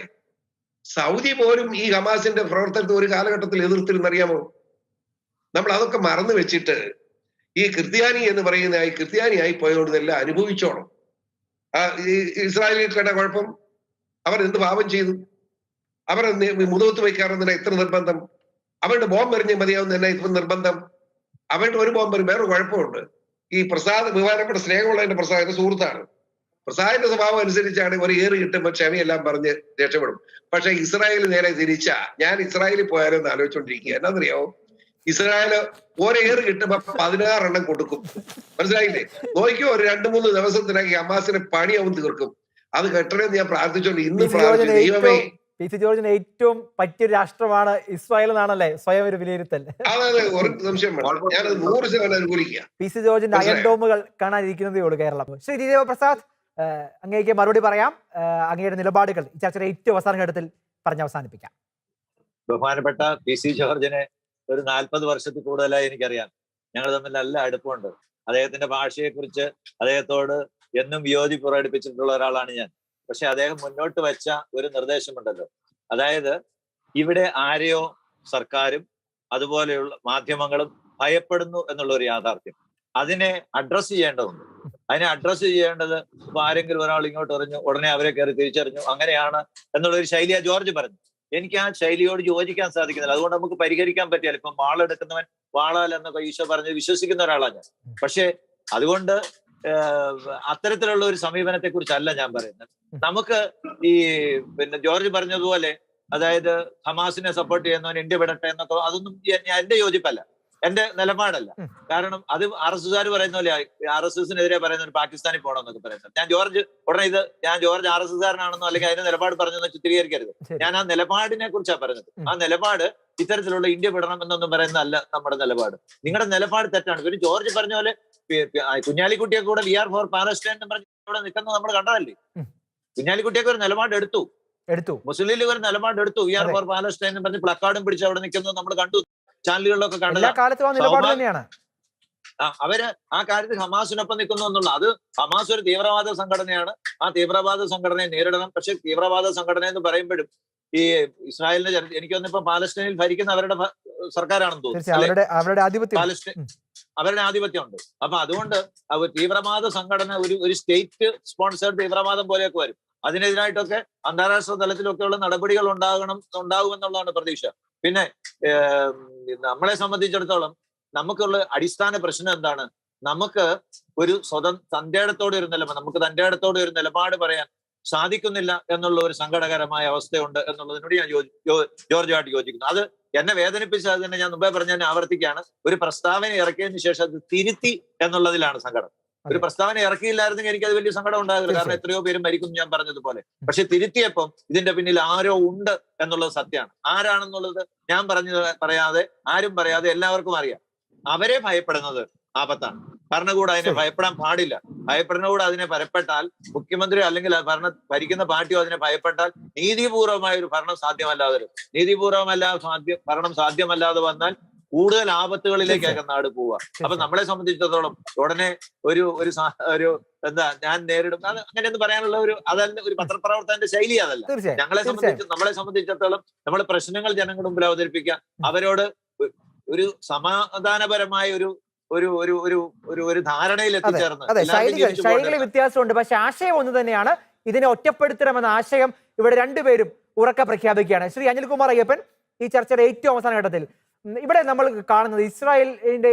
Speaker 2: സൗദി പോലും ഈ ഹമാസിന്റെ പ്രവർത്തനത്തെ ഒരു കാലഘട്ടത്തിൽ എതിർത്തിരുന്നറിയാമോ? നമ്മൾ അതൊക്കെ മറന്നു വെച്ചിട്ട് ഈ ക്രിസ്ത്യാനി എന്ന് പറയുന്ന ക്രിസ്ത്യാനിയായി പോയതുകൊണ്ട് ഇതെല്ലാം അനുഭവിച്ചോണം. ഇസ്രായേലിൽ കണ്ട കുഴപ്പം, അവർ എന്ത് പാപം ചെയ്തു? അവർ മുതുകത്ത് വയ്ക്കാറുന്ന ഇത്ര നിർബന്ധം? അവരുടെ ബോംബ് എറിഞ്ഞ് മതിയാവുന്ന തന്നെ ഇത്ര നിർബന്ധം? അവരുടെ ഒരു ബോംബർ വേറെ കുഴപ്പമുണ്ട്. ഈ പ്രസാദ് ബഹുമാനപ്പെട്ട സ്നേഹമുള്ള എന്റെ പ്രസാദ് എന്റെ സുഹൃത്താണ്. പ്രസാദിന്റെ സ്വഭാവം അനുസരിച്ചാണ് ഒരു ഏറ് കിട്ടുമ്പോൾ ക്ഷമയെല്ലാം പറഞ്ഞ് രക്ഷപ്പെടും. പക്ഷെ ഇസ്രായേൽ നേരെ തിരിച്ചാ. ഞാൻ ഇസ്രായേലിൽ പോയാലും ആലോചിച്ചോണ്ടിരിക്കുക. എന്നാന്നറിയാവോ, ഇസ്രായേല് ഒരേറ് കിട്ടുമ്പോ 16 എണ്ണം കൊടുക്കും. മനസ്സിലായില്ലേ? നോക്കിയോ, ഒരു 2-3 ദിവസത്തിനായി ഹമാസിനെ പണിയാവും തീർക്കും. അത് കെട്ടണമെന്ന് ഞാൻ പ്രാർത്ഥിച്ചോണ്ട് ഇന്ന് പ്രാർത്ഥിച്ചു. ദൈവമേ,
Speaker 1: പി.സി. ജോർജിന് ഏറ്റവും പറ്റിയൊരു രാഷ്ട്രമാണ് ഇസ്രായേൽ എന്നാണല്ലേ സ്വയം ഒരു വിലയിരുത്തൽ?
Speaker 2: അതെ, ഒരു സംശയം വേണം. ഞാനത് 100% അനുകൂലിക്കുക.
Speaker 1: പി.സി. ജോർജിന്റെ അയൺ ഡോമുകൾ കാണാനിരിക്കുന്നതേ ഉള്ളൂ കേരളം. ശ്രീ ജിതേന്ദ്ര പ്രസാദ്, അങ്ങേക്ക് മറുപടി പറയാം. അങ്ങയുടെ നിലപാടുകൾ ഈ ചർച്ചയുടെ ഏറ്റവും അവസാന ഘട്ടത്തിൽ പറഞ്ഞ് അവസാനിപ്പിക്കാം.
Speaker 3: ബഹുമാനപ്പെട്ട പി.സി. ജോർജിനെ ഒരു 40 വർഷത്തിൽ കൂടുതലായി എനിക്കറിയാം. ഞങ്ങൾ തമ്മിൽ നല്ല അടുപ്പമുണ്ട്. അദ്ദേഹത്തിന്റെ ഭാഷയെക്കുറിച്ച് അദ്ദേഹത്തോട് എന്നും വിയോജിപ്പ് പ്രകടിപ്പിച്ചിട്ടുള്ള ഒരാളാണ് ഞാൻ. പക്ഷെ അദ്ദേഹം മുന്നോട്ട് വെച്ച ഒരു നിർദ്ദേശമുണ്ടല്ലോ, അതായത് ഇവിടെ ആരെയോ സർക്കാരും അതുപോലെയുള്ള മാധ്യമങ്ങളും ഭയപ്പെടുന്നു എന്നുള്ള ഒരു യാഥാർത്ഥ്യം, അതിനെ അഡ്രസ്സ് ചെയ്യേണ്ടതുണ്ട്. അതിനെ അഡ്രസ്സ് ചെയ്യേണ്ടത് ഇപ്പൊ ആരെങ്കിലും ഒരാൾ ഇങ്ങോട്ട് എറിഞ്ഞു ഉടനെ അവരെ കയറി തിരിച്ചറിഞ്ഞു അങ്ങനെയാണ് എന്നുള്ളൊരു ശൈലിയാ ജോർജ് പറഞ്ഞു. എനിക്ക് ആ ശൈലിയോട് യോജിക്കാൻ സാധിക്കുന്നില്ല. അതുകൊണ്ട് നമുക്ക് പരിഹരിക്കാൻ പറ്റിയാൽ ഇപ്പം വാളെടുക്കുന്നവൻ വാളാൽ എന്നൊക്കെ ഈശോ പറഞ്ഞ് വിശ്വസിക്കുന്ന ഒരാളാണ് ഞാൻ. പക്ഷെ അതുകൊണ്ട് അത്തരത്തിലുള്ള ഒരു സമീപനത്തെ കുറിച്ചല്ല ഞാൻ പറയുന്നത്. നമുക്ക് ഈ ജോർജ് പറഞ്ഞതുപോലെ, അതായത് ഹമാസിനെ സപ്പോർട്ട് ചെയ്യുന്നവൻ ഇന്ത്യ വിടട്ടെ എന്നൊക്കെ, അതൊന്നും എന്റെ യോജിപ്പല്ല, എന്റെ നിലപാടല്ല. കാരണം അത് RSSകാർ പറയുന്ന പോലെ, RSSനെതിരെ പറയുന്ന പാകിസ്ഥാനിൽ പോകണമെന്നൊക്കെ പറയുന്നത്. ഞാൻ ജോർജ് RSSകാരനാണെന്നോ അല്ലെങ്കിൽ അതിന്റെ നിലപാട് പറഞ്ഞെന്നോ ചിത്രീകരിക്കരുത്. ഞാൻ ആ നിലപാടിനെ കുറിച്ചാണ് പറഞ്ഞത്. ആ നിലപാട് ഇത്തരത്തിലുള്ള ഇന്ത്യ വിടണം എന്നൊന്നും പറയുന്നതല്ല നമ്മുടെ നിലപാട്. നിങ്ങളുടെ നിലപാട് തെറ്റാണ്. പിന്നെ ജോർജ് പറഞ്ഞ പോലെ കുഞ്ഞാലിക്കുട്ടിയൊക്കെ കൂടെ വി ആർ ഫോർ പാലസ്റ്റൈൻ എന്ന് പറഞ്ഞ് ഇവിടെ നിൽക്കുന്നത് നമ്മൾ കണ്ടതല്ലേ. കുഞ്ഞാലിക്കുട്ടിയൊക്കെ ഒരു നിലപാട് എടുത്തു. മുസ്ലിം ലീഗ് ഒരു നിലപാട് എടുത്തു. വി ആർ ഫോർ പാലസ്റ്റൈൻ എന്ന് പറഞ്ഞ് പ്ലക്കാർഡും പിടിച്ച് അവിടെ നിൽക്കുന്നത് നമ്മൾ കണ്ടു, ചാനലുകളിലൊക്കെ കണ്ടതാണ്. അവര് ആ കാര്യത്തിൽ ഹമാസിനൊപ്പം നിൽക്കുന്നു എന്നുള്ള, അത് ഹമാസ് ഒരു തീവ്രവാദ സംഘടനയാണ്. ആ തീവ്രവാദ സംഘടനയെ നേരിടണം. പക്ഷെ തീവ്രവാദ സംഘടന എന്ന് പറയുമ്പോഴും ഈ ഇസ്രായേലിന്റെ എനിക്ക് തോന്നുന്നു പാലസ്തീനിൽ ഭരിക്കുന്ന അവരുടെ സർക്കാരാണെന്ന് തോന്നുന്നു, അവരുടെ ആധിപത്യമുണ്ട്. അപ്പൊ അതുകൊണ്ട് തീവ്രവാദ സംഘടന ഒരു സ്റ്റേറ്റ് സ്പോൺസേഡ് തീവ്രവാദം പോലെയൊക്കെ വരും. അതിനെതിരായിട്ടൊക്കെ അന്താരാഷ്ട്ര തലത്തിലൊക്കെയുള്ള നടപടികൾ ഉണ്ടാകുമെന്നുള്ളതാണ് പ്രതീക്ഷ. പിന്നെ നമ്മളെ സംബന്ധിച്ചിടത്തോളം നമുക്കുള്ള അടിസ്ഥാന പ്രശ്നം എന്താണ്? നമുക്ക് ഒരു തന്റേടത്തോടെ ഒരു നിലപാട് പറയാൻ സാധിക്കുന്നില്ല എന്നുള്ള ഒരു സങ്കടകരമായ അവസ്ഥയുണ്ട് എന്നുള്ളതിനോട് ഞാൻ ജോർജുമായിട്ട് യോജിക്കുന്നു. അത് എന്നെ വേദനിപ്പിച്ചത് തന്നെ ഞാൻ മുമ്പേ പറഞ്ഞ ആവർത്തിക്കുകയാണ്. ഒരു പ്രസ്താവന ഇറക്കിയതിന് ശേഷം അത് തിരുത്തി എന്നുള്ളതിലാണ് സങ്കടം. ഒരു പ്രസ്താവന ഇറക്കിയില്ലായിരുന്നെങ്കിൽ എനിക്കത് വലിയ സങ്കടം ഉണ്ടാകില്ല. കാരണം എത്രയോ പേര് മരിക്കും ഞാൻ പറഞ്ഞതുപോലെ. പക്ഷെ തിരുത്തിയപ്പം ഇതിന്റെ പിന്നിൽ ആരോ ഉണ്ട് എന്നുള്ളത് സത്യമാണ്. ആരാണെന്നുള്ളത് ഞാൻ പറയാതെ ആരും പറയാതെ എല്ലാവർക്കും അറിയാം. അവരെ ഭയപ്പെടുന്നത് ആപത്താണ്. ഭരണകൂടം അതിനെ ഭയപ്പെടാൻ പാടില്ല. ഭയപ്പെടുന്നകൂടെ അതിനെ ഭയപ്പെട്ടാൽ, മുഖ്യമന്ത്രി അല്ലെങ്കിൽ ഭരിക്കുന്ന പാർട്ടിയോ അതിനെ ഭയപ്പെട്ടാൽ നീതിപൂർവമായ ഒരു ഭരണം സാധ്യമല്ലാതെ വരും. ഭരണം സാധ്യമല്ലാതെ വന്നാൽ കൂടുതൽ ആപത്തുകളിലേക്കാണ് നാട് പോവുക. അപ്പൊ നമ്മളെ സംബന്ധിച്ചിടത്തോളം ഉടനെ ഒരു എന്താ ഞാൻ നേരിടും അങ്ങനെയൊന്നും പറയാനുള്ള അതല്ല ഒരു പത്രപ്രവർത്തകന്റെ ശൈലി. അതല്ല നമ്മളെ സംബന്ധിച്ചിടത്തോളം നമ്മൾ പ്രശ്നങ്ങൾ ജനങ്ങളുടെ മുമ്പിൽ അവതരിപ്പിക്കുക, അവരോട് ഒരു സമാധാനപരമായ ഒരു ധാരണയിൽ എത്തിച്ചേർന്ന്.
Speaker 1: ശൈലികൾ വ്യത്യാസമുണ്ട്, പക്ഷെ ആശയം ഒന്ന് തന്നെയാണ്. ഇതിനെ ഒറ്റപ്പെടുത്തണമെന്ന ആശയം ഇവിടെ രണ്ടുപേരും ഉറക്കെ പ്രഖ്യാപിക്കുകയാണ്. ശ്രീ അനിൽകുമാർ അയ്യപ്പൻ, ഈ ചർച്ചയുടെ ഏറ്റവും അവസാന ഘട്ടത്തിൽ ഇവിടെ നമ്മൾ കാണുന്നത് ഇസ്രായേലിന്റെ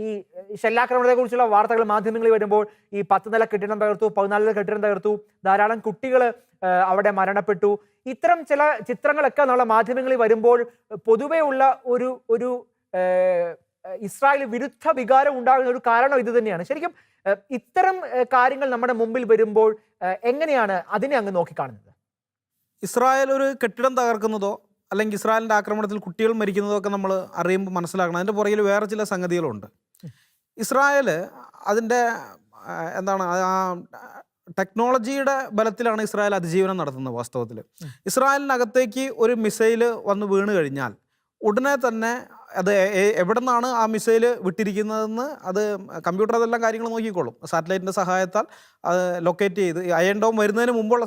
Speaker 1: ഈ ഷെല്ലാക്രമണത്തെ കുറിച്ചുള്ള വാർത്തകൾ മാധ്യമങ്ങളിൽ വരുമ്പോൾ ഈ 10 നില കെട്ടിടം തകർത്തു, 14 നില കെട്ടിടം തകർത്തു, ധാരാളം കുട്ടികൾ അവിടെ മരണപ്പെട്ടു. ഇത്തരം ചില ചിത്രങ്ങളൊക്കെ നമ്മളെ മാധ്യമങ്ങളിൽ വരുമ്പോൾ പൊതുവെ ഉള്ള ഒരു ഇസ്രായേൽ വിരുദ്ധ വികാരം ഉണ്ടാകുന്ന ഒരു കാരണം ഇത് തന്നെയാണ്. ശരിക്കും ഇത്തരം കാര്യങ്ങൾ നമ്മുടെ മുമ്പിൽ വരുമ്പോൾ എങ്ങനെയാണ് അതിനെ അങ്ങ് നോക്കിക്കാണുന്നത്?
Speaker 4: ഇസ്രായേൽ ഒരു കെട്ടിടം തകർക്കുന്നതോ അല്ലെങ്കിൽ ഇസ്രായേലിൻ്റെ ആക്രമണത്തിൽ കുട്ടികൾ മരിക്കുന്നതോ ഒക്കെ നമ്മൾ അറിയുമ്പോൾ മനസ്സിലാക്കണം, അതിൻ്റെ പുറകിൽ വേറെ ചില സംഗതികളുണ്ട്. ഇസ്രായേൽ അതിൻ്റെ എന്താണ് ആ ടെക്നോളജിയുടെ ബലത്തിലാണ് ഇസ്രായേൽ അതിജീവനം നടത്തുന്നത്. വാസ്തവത്തിൽ ഇസ്രായേലിനകത്തേക്ക് ഒരു മിസൈൽ വന്ന് വീണ് കഴിഞ്ഞാൽ ഉടനെ തന്നെ അത് എവിടെ നിന്നാണ് ആ മിസൈൽ വിട്ടിരിക്കുന്നതെന്ന് അത് കമ്പ്യൂട്ടർ അതെല്ലാം കാര്യങ്ങൾ നോക്കിക്കോളും. സാറ്റലൈറ്റിൻ്റെ സഹായത്താൽ അത് ലൊക്കേറ്റ് ചെയ്ത് അയൺ ഡോം വരുന്നതിന് മുമ്പുള്ള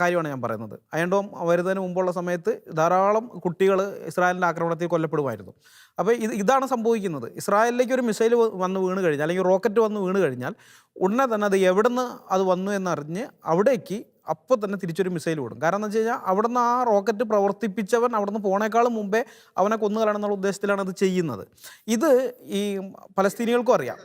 Speaker 4: കാര്യമാണ് ഞാൻ പറയുന്നത്. അയൺ ഡോം വരുന്നതിന് മുമ്പുള്ള സമയത്ത് ധാരാളം കുട്ടികൾ ഇസ്രായേലിൻ്റെ ആക്രമണത്തിൽ കൊല്ലപ്പെടുമായിരുന്നു. അപ്പോൾ ഇതാണ് സംഭവിക്കുന്നത്. ഇസ്രായേലിലേക്ക് ഒരു മിസൈൽ വന്ന് വീണ് കഴിഞ്ഞാൽ അല്ലെങ്കിൽ റോക്കറ്റ് വന്ന് വീണ് കഴിഞ്ഞാൽ ഉടനെ തന്നെ അത് എവിടെ നിന്ന് അത് വന്നു എന്നറിഞ്ഞ് അവിടേക്ക് അപ്പോൾ തന്നെ തിരിച്ചൊരു മിസൈൽ വിടും. കാരണം എന്ന് വെച്ച് കഴിഞ്ഞാൽ അവിടുന്ന് ആ റോക്കറ്റ് പ്രവർത്തിപ്പിച്ചവൻ അവിടുന്ന് പോണേക്കാളും മുമ്പേ അവനെ കൊന്നുകളയണമെന്നുള്ള ഉദ്ദേശത്തിലാണ് അത് ചെയ്യുന്നത്. ഇത് ഈ പലസ്തീനികൾക്കും അറിയാം.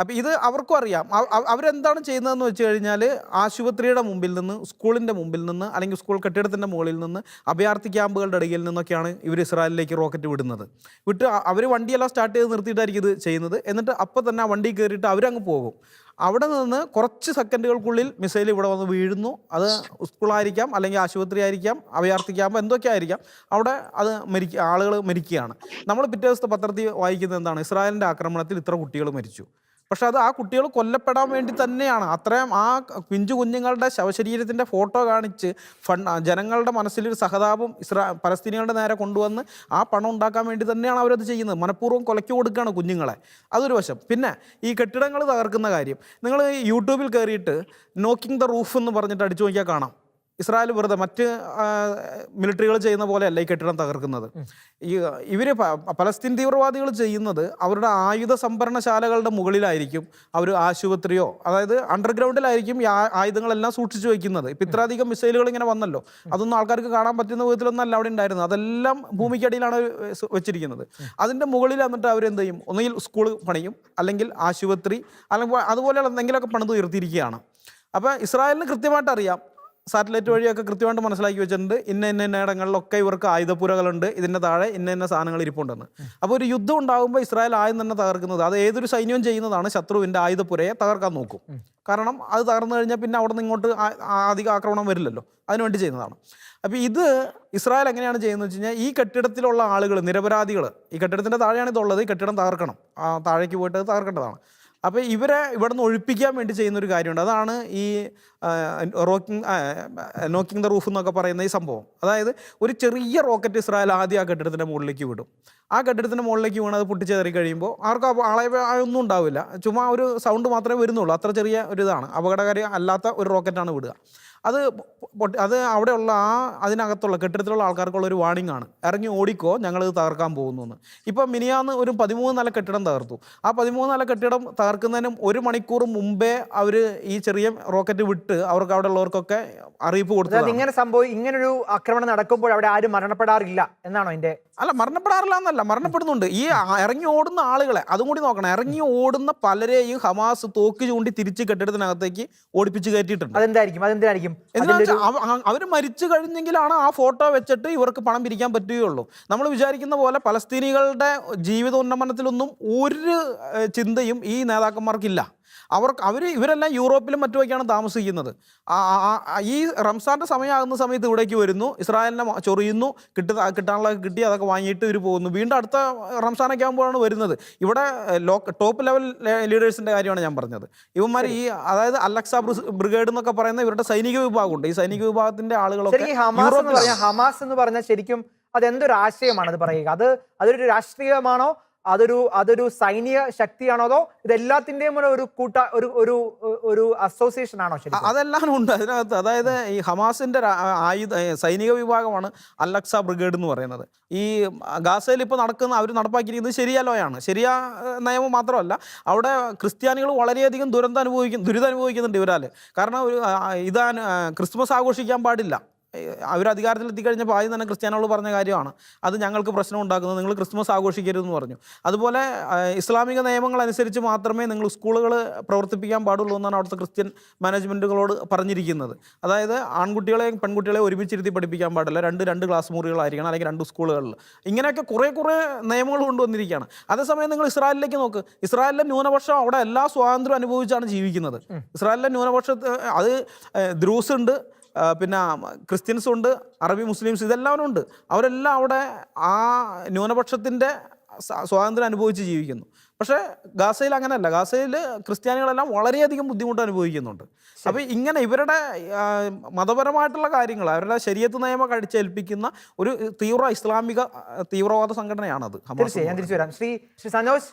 Speaker 4: അപ്പം ഇത് അവർക്കും അറിയാം. അവരെന്താണ് ചെയ്യുന്നതെന്ന് വെച്ച് കഴിഞ്ഞാൽ ആശുപത്രിയുടെ മുമ്പിൽ നിന്ന്, സ്കൂളിൻ്റെ മുമ്പിൽ നിന്ന്, അല്ലെങ്കിൽ സ്കൂൾ കെട്ടിടത്തിൻ്റെ മുകളിൽ നിന്ന്, അഭയാർത്ഥി ക്യാമ്പുകളുടെ ഇടയിൽ നിന്നൊക്കെയാണ് ഇവർ ഇസ്രായേലിലേക്ക് റോക്കറ്റ് വിടുന്നത്. അവർ വണ്ടിയെല്ലാം സ്റ്റാർട്ട് ചെയ്ത് നിർത്തിയിട്ടായിരിക്കും ഇത് ചെയ്യുന്നത്. എന്നിട്ട് അപ്പം തന്നെ ആ വണ്ടി കയറിയിട്ട് അവരങ്ങ് പോകും. അവിടെ നിന്ന് കുറച്ച് സെക്കൻഡുകൾക്കുള്ളിൽ മിസൈൽ ഇവിടെ വന്ന് വീഴുന്നു. അത് സ്കൂളായിരിക്കാം, അല്ലെങ്കിൽ ആശുപത്രി ആയിരിക്കാം, അഭയാർത്ഥി ക്യാമ്പ്, എന്തൊക്കെ ആയിരിക്കാം. അവിടെ അത് ആളുകൾ മരിക്കുകയാണ്. നമ്മൾ പിറ്റേ ദിവസത്തെ പത്രത്തിൽ വായിക്കുന്നത് എന്താണ്? ഇസ്രായേലിൻ്റെ ആക്രമണത്തിൽ ഇത്ര കുട്ടികൾ മരിച്ചു. പക്ഷെ അത് ആ കുട്ടികൾ കൊല്ലപ്പെടാൻ വേണ്ടി തന്നെയാണ്. അത്രയും ആ പിഞ്ചു കുഞ്ഞുങ്ങളുടെ ശവശരീരത്തിൻ്റെ ഫോട്ടോ കാണിച്ച് ജനങ്ങളുടെ മനസ്സിലൊരു സഹതാപം പലസ്തീനികളുടെ നേരെ കൊണ്ടുവന്ന് ആ പണം ഉണ്ടാക്കാൻ വേണ്ടി തന്നെയാണ് അവരത് ചെയ്യുന്നത്. മനഃപൂർവ്വം കൊലയ്ക്ക് കൊടുക്കുകയാണ് കുഞ്ഞുങ്ങളെ. അതൊരു വശം. പിന്നെ ഈ കെട്ടിടങ്ങൾ തകർക്കുന്ന കാര്യം, നിങ്ങൾ യൂട്യൂബിൽ കയറിയിട്ട് നോക്കിംഗ് ദ റൂഫ് എന്ന് പറഞ്ഞിട്ട് അടിച്ചു നോക്കിയാൽ കാണാം. ഇസ്രായേൽ വെറുതെ മറ്റ് മിലിറ്ററികൾ ചെയ്യുന്ന പോലെയല്ല ഈ കെട്ടിടം തകർക്കുന്നത്. ഇവർ പലസ്തീൻ തീവ്രവാദികൾ ചെയ്യുന്നത് അവരുടെ ആയുധ സംഭരണശാലകളുടെ മുകളിലായിരിക്കും അവർ ആശുപത്രിയോ, അതായത് അണ്ടർഗ്രൗണ്ടിലായിരിക്കും ഈ ആയുധങ്ങളെല്ലാം സൂക്ഷിച്ചു വയ്ക്കുന്നത്. ഇപ്പം ഇത്രയധികം മിസൈലുകൾ ഇങ്ങനെ വന്നല്ലോ, അതൊന്നും ആൾക്കാർക്ക് കാണാൻ പറ്റുന്ന വിധത്തിലൊന്നല്ല അവിടെ ഉണ്ടായിരുന്നത്. അതെല്ലാം ഭൂമിക്കടിയിലാണ് വെച്ചിരിക്കുന്നത്. അതിൻ്റെ മുകളിൽ വന്നിട്ട് അവരെന്ത് ചെയ്യും? ഒന്നുകിൽ സ്കൂൾ പണിയും, അല്ലെങ്കിൽ ആശുപത്രി, അല്ലെങ്കിൽ അതുപോലെയുള്ള എന്തെങ്കിലുമൊക്കെ പണിത് ഉയർത്തിയിരിക്കുകയാണ്. അപ്പോൾ ഇസ്രായേലിന് കൃത്യമായിട്ട് അറിയാം, സാറ്റലൈറ്റ് വഴിയൊക്കെ കൃത്യമായിട്ട് മനസ്സിലാക്കി വെച്ചിട്ടുണ്ട്, ഇന്ന ഇടങ്ങളിലൊക്കെ ഇവർക്ക് ആയുധപ്പുരകളുണ്ട്, ഇതിൻ്റെ താഴെ ഇന്ന സാധനങ്ങൾ ഇരിപ്പുണ്ടെന്ന്. അപ്പോൾ ഒരു യുദ്ധം ഉണ്ടാകുമ്പോൾ ഇസ്രായേൽ ആദ്യം തന്നെ തകർക്കുന്നത്, അത് ഏതൊരു സൈന്യവും ചെയ്യുന്നതാണ്, ശത്രുവിൻ്റെ ആയുധപ്പുരയെ തകർക്കാൻ നോക്കും. കാരണം അത് തകർന്നു കഴിഞ്ഞാൽ പിന്നെ അവിടെ നിന്ന് ഇങ്ങോട്ട് അധികം ആക്രമണം വരില്ലല്ലോ, അതിനുവേണ്ടി ചെയ്യുന്നതാണ്. അപ്പോൾ ഇത് ഇസ്രായേൽ എങ്ങനെയാണ് ചെയ്യുന്നത് വെച്ച് കഴിഞ്ഞാൽ, ഈ കെട്ടിടത്തിലുള്ള ആളുകൾ, നിരപരാധികൾ, ഈ കെട്ടിടത്തിൻ്റെ താഴെയാണ് ഇതുള്ളത്, ഈ കെട്ടിടം തകർക്കണം, താഴേക്ക് പോയിട്ട് തകർക്കേണ്ടതാണ്. അപ്പോൾ ഇവരെ ഇവിടെ നിന്ന് ഒഴിപ്പിക്കാൻ വേണ്ടി ചെയ്യുന്നൊരു കാര്യമുണ്ട്. അതാണ് ഈ നോക്കിംഗ് ദ റൂഫ് എന്നൊക്കെ പറയുന്ന ഈ സംഭവം. അതായത് ഒരു ചെറിയ റോക്കറ്റ് ഇസ്രായേൽ ആദ്യം ആ കെട്ടിടത്തിൻ്റെ മുകളിലേക്ക് വിടും. ആ കെട്ടിടത്തിൻ്റെ മുകളിലേക്ക് വീണത് പൊട്ടിച്ചേറി കഴിയുമ്പോൾ ആർക്കും ഒന്നും ഉണ്ടാവില്ല, ചുമ്മാ ഒരു സൗണ്ട് മാത്രമേ വരുന്നുള്ളൂ. അത്ര ചെറിയ ഒരു ഇതാണ്, അപകടകാരി അല്ലാത്ത ഒരു റോക്കറ്റാണ് വിടുക. അത് അവിടെയുള്ള അതിനകത്തുള്ള കെട്ടിടത്തിലുള്ള ആൾക്കാർക്കുള്ള ഒരു വാണിംഗ് ആണ്, ഇറങ്ങി ഓടിക്കോ, ഞങ്ങളിത് തകർക്കാൻ പോകുന്നു എന്ന്. ഇപ്പം മിനിയാന്ന് ഒരു 13 നില കെട്ടിടം തകർത്തു. ആ 13 നില കെട്ടിടം തകർക്കുന്നതിനും 1 മണിക്കൂർ മുമ്പേ അവർ ഈ ചെറിയ റോക്കറ്റ് വിട്ട് അവർക്ക് അവിടെ ഉള്ളവർക്കൊക്കെ അറിയിപ്പ് കൊടുത്തു.
Speaker 1: ഇങ്ങനൊരു ആക്രമണം നടക്കുമ്പോൾ അവിടെ ആരും മരണപ്പെടാറില്ല എന്നാണോ അതിന്റെ?
Speaker 4: അല്ല, മരണപ്പെടാറില്ല എന്നല്ല, മരണപ്പെടുന്നുണ്ട്. ഈ ഇറങ്ങി ഓടുന്ന ആളുകളെ അതും കൂടി നോക്കണം. ഇറങ്ങി ഓടുന്ന പലരെയും ഹമാസ് തോക്ക് ചൂണ്ടി തിരിച്ച് കെട്ടിടത്തിനകത്തേക്ക് ഓടിപ്പിച്ച് കയറ്റിയിട്ടുണ്ട്.
Speaker 1: അതെന്തായിരിക്കും?
Speaker 4: അവർ മരിച്ചു കഴിഞ്ഞെങ്കിലാണ് ആ ഫോട്ടോ വെച്ചിട്ട് ഇവർക്ക് പണം പിരിക്കാൻ പറ്റുകയുള്ളൂ. നമ്മൾ വിചാരിക്കുന്ന പോലെ പലസ്തീനികളുടെ ജീവിതോന്നമനത്തിലൊന്നും ഒരു ചിന്തയും ഈ നേതാക്കന്മാർക്കില്ല. ഇവരെല്ലാം യൂറോപ്പിലും മറ്റുമൊക്കെയാണ് താമസിക്കുന്നത്. ഈ റംസാൻ്റെ സമയമാകുന്ന സമയത്ത് ഇവിടേക്ക് വരുന്നു, ഇസ്രായേലിനെ ചൊറിയുന്നു, കിട്ടാനുള്ള കിട്ടി, അതൊക്കെ വാങ്ങിയിട്ട് ഇവർ പോകുന്നു. വീണ്ടും അടുത്ത റംസാനൊക്കെ ആകുമ്പോഴാണ് വരുന്നത്. ഇവിടെ ടോപ്പ് ലെവൽ ലീഡേഴ്സിൻ്റെ കാര്യമാണ് ഞാൻ പറഞ്ഞത്. ഇവന്മാർ അതായത് അലക്സ ബ്രിഗേഡ് എന്നൊക്കെ പറയുന്ന ഇവരുടെ സൈനിക വിഭാഗമുണ്ട്. ഈ സൈനിക വിഭാഗത്തിന്റെ ആളുകളൊക്കെ
Speaker 1: ഹമാസ് എന്ന് പറഞ്ഞാൽ ശരിക്കും അതെന്തൊരു ആശയമാണ് അത് പറയുക? അതൊരു രാഷ്ട്രീയമാണോ, അതൊരു സൈനിക ശക്തിയാണോ, അതോ ഇതെല്ലാത്തിന്റെയും ഒരു അസോസിയേഷൻ ആണോ? ശരി,
Speaker 4: അതെല്ലാം ഉണ്ട് അതിനകത്ത്. അതായത് ഈ ഹമാസിന്റെ സൈനിക വിഭാഗമാണ് അലക്സ ബ്രിഗേഡ് എന്ന് പറയുന്നത്. ഈ ഗാസയിൽ ഇപ്പോൾ അവർ നടപ്പാക്കിയിരിക്കുന്നത് ശരിയ ലോയാണ്. ശരിയ നിയമം മാത്രമല്ല, അവിടെ ക്രിസ്ത്യാനികൾ വളരെയധികം ദുരിതം അനുഭവിക്കുന്നുണ്ട് ഇവരാൽ. കാരണം ക്രിസ്മസ് ആഘോഷിക്കാൻ പാടില്ല. അവർ അധികാരത്തിലെത്തിക്കഴിഞ്ഞപ്പോൾ ആദ്യം തന്നെ ക്രിസ്ത്യാനികൾ പറഞ്ഞ കാര്യമാണ്, അത് ഞങ്ങൾക്ക് പ്രശ്നം ഉണ്ടാക്കുന്നത്, നിങ്ങൾ ക്രിസ്മസ് ആഘോഷിക്കരുതെന്ന് പറഞ്ഞു. അതുപോലെ ഇസ്ലാമിക നിയമങ്ങൾ അനുസരിച്ച് മാത്രമേ നിങ്ങൾ സ്കൂളുകൾ പ്രവർത്തിപ്പിക്കാൻ പാടുള്ളൂ എന്നാണ് അവിടുത്തെ ക്രിസ്ത്യൻ മാനേജ്മെൻറ്റുകളോട് പറഞ്ഞിരിക്കുന്നത്. അതായത് ആൺകുട്ടികളെയും പെൺകുട്ടികളെയും ഒരുമിച്ചിരുത്തി പഠിപ്പിക്കാൻ പാടില്ല, രണ്ട് ക്ലാസ് മുറികളായിരിക്കണം, അല്ലെങ്കിൽ 2 സ്കൂളുകളിൽ. ഇങ്ങനെയൊക്കെ കുറേ നിയമങ്ങൾ കൊണ്ടുവന്നിരിക്കുകയാണ്. അതേസമയം നിങ്ങൾ ഇസ്രായേലിലേക്ക് നോക്ക്. ഇസ്രായേലിലെ ന്യൂനപക്ഷം അവിടെ എല്ലാ സ്വാതന്ത്ര്യം അനുഭവിച്ചാണ് ജീവിക്കുന്നത്. ഇസ്രായേലിലെ ന്യൂനപക്ഷത്ത് അത് ദ്രൂസ് ഉണ്ട്, പിന്നെ ക്രിസ്ത്യൻസും ഉണ്ട്, അറബി മുസ്ലിംസ്, ഇതെല്ലാവരും ഉണ്ട്. അവരെല്ലാം അവിടെ ആ ന്യൂനപക്ഷത്തിൻ്റെ സ്വാതന്ത്ര്യം അനുഭവിച്ച് ജീവിക്കുന്നു. പക്ഷേ ഗാസയിൽ അങ്ങനെയല്ല. ഗാസയിൽ ക്രിസ്ത്യാനികളെല്ലാം വളരെയധികം ബുദ്ധിമുട്ട് അനുഭവിക്കുന്നുണ്ട്. അപ്പോൾ ഇങ്ങനെ ഇവരുടെ മതപരമായിട്ടുള്ള കാര്യങ്ങൾ, അവരുടെ ശരീഅത്ത് നിയമം കഴിച്ചേൽപ്പിക്കുന്ന ഒരു ഇസ്ലാമിക തീവ്രവാദ സംഘടനയാണത്.
Speaker 1: ഞാൻ തിരിച്ചു വരാം. ശ്രീ സനോജ്,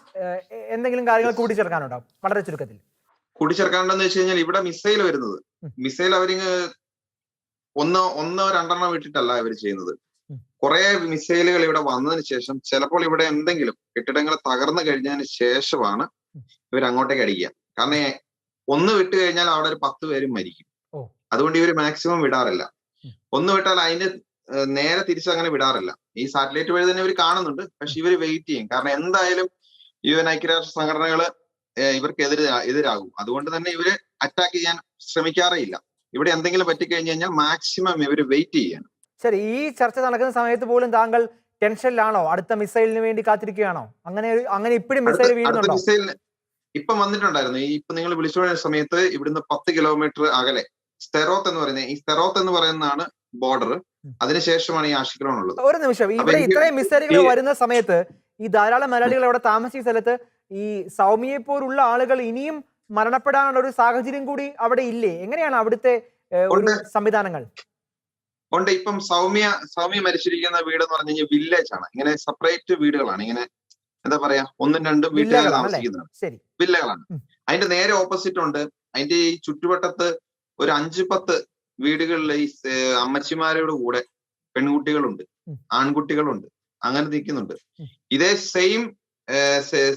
Speaker 1: എന്തെങ്കിലും കാര്യങ്ങൾ കൂട്ടിച്ചേർക്കാനുണ്ടോ വളരെ ചുരുക്കത്തിൽ?
Speaker 5: കൂട്ടിച്ചേർക്കാനുണ്ടെന്ന് വെച്ച് കഴിഞ്ഞാൽ, ഇവിടെ മിസൈൽ വരുന്നത്, മിസൈൽ അവരിങ്ങ് ഒന്നോ രണ്ടെണ്ണം വിട്ടിട്ടല്ല ഇവർ ചെയ്യുന്നത്. കുറെ മിസൈലുകൾ ഇവിടെ വന്നതിന് ശേഷം ചിലപ്പോൾ ഇവിടെ എന്തെങ്കിലും കെട്ടിടങ്ങൾ തകർന്നു കഴിഞ്ഞതിന് ശേഷമാണ് ഇവർ അങ്ങോട്ടേക്ക് അടിക്കുക. കാരണം ഒന്ന് വിട്ട് കഴിഞ്ഞാൽ അവിടെ ഒരു 10 പേരും മരിക്കും, അതുകൊണ്ട് ഇവര് മാക്സിമം വിടാറില്ല. ഒന്ന് വിട്ടാൽ അതിന് നേരെ തിരിച്ച് അങ്ങനെ വിടാറില്ല. ഈ സാറ്റലൈറ്റ് വഴി തന്നെ ഇവർ കാണുന്നുണ്ട്, പക്ഷെ ഇവര് വെയിറ്റ് ചെയ്യും. കാരണം എന്തായാലും UN ഐക്യരാഷ്ട്ര സംഘടനകള് ഇവർക്ക് എതിരാകും. അതുകൊണ്ട് തന്നെ ഇവര് അറ്റാക്ക് ചെയ്യാൻ ശ്രമിക്കാറേയില്ല. ഇവിടെ എന്തെങ്കിലും പറ്റിക്കഴിഞ്ഞു കഴിഞ്ഞാൽ മാക്സിമം ഇവര് വെയിറ്റ് ചെയ്യാണ്.
Speaker 1: ശരി, ഈ ചർച്ച നടക്കുന്ന സമയത്ത് പോലും താങ്കൾ ടെൻഷനിലാണോ? അടുത്ത മിസൈലിന് വേണ്ടി കാത്തിരിക്കുകയാണോ? അങ്ങനെ ഇപ്പോഴും മിസൈൽ
Speaker 5: അടുത്ത
Speaker 1: വീഴുന്നുണ്ടോ?
Speaker 5: മിസൈലിന് ഇപ്പം വന്നിട്ടുണ്ടായിരുന്നു. ഇപ്പൊ നിങ്ങൾ വിളിച്ചുകൊണ്ട സമയത്ത് ഇവിടുന്ന് 10 കിലോമീറ്റർ അകലെ സ്തെറോത്ത് എന്ന് പറയുന്നത്, ഈ സ്തെറോത്ത് എന്ന് പറയുന്നതാണ് ബോർഡർ. അതിനുശേഷമാണ് ഈ ആഷിക്രോൺ ഉള്ളത്.
Speaker 1: ഒരു നിമിഷം, ഇവിടെ ഇത്രയും മിസൈലുകൾ വരുന്ന സമയത്ത് ഈ ധാരാളം മലയാളികൾ അവിടെ താമസിച്ച സ്ഥലത്ത് ഈ സൗമ്യയെ പോലുള്ള ആളുകൾ ഇനിയും മരണപ്പെടാനുള്ള ഒരു സാഹചര്യം കൂടി അവിടെ ഇല്ലേ? എങ്ങനെയാണ് അവിടുത്തെ ഒരു സംവിധാനങ്ങൾ?
Speaker 5: ഉണ്ട്. ഇപ്പം സൗമ്യ മരിച്ചിരിക്കുന്ന വീട് എന്ന് പറഞ്ഞു കഴിഞ്ഞാൽ വില്ലേജ് ആണ്. ഇങ്ങനെ സെപ്പറേറ്റ് വീടുകളാണ്. ഇങ്ങനെ എന്താ പറയാ, 1ഉം 2ഉം വീട്ടുകാർ താമസിക്കുന്നതാണ്, വില്ലകളാണ്. അതിന്റെ നേരെ ഓപ്പോസിറ്റ് ഉണ്ട്. അതിന്റെ ഈ ചുറ്റുവട്ടത്ത് ഒരു 5-10 വീടുകളിൽ ഈ അമ്മച്ചിമാരുടെ കൂടെ പെൺകുട്ടികളുണ്ട്, ആൺകുട്ടികളുണ്ട്, അങ്ങനെ നിൽക്കുന്നുണ്ട്. ഇതേ സെയിം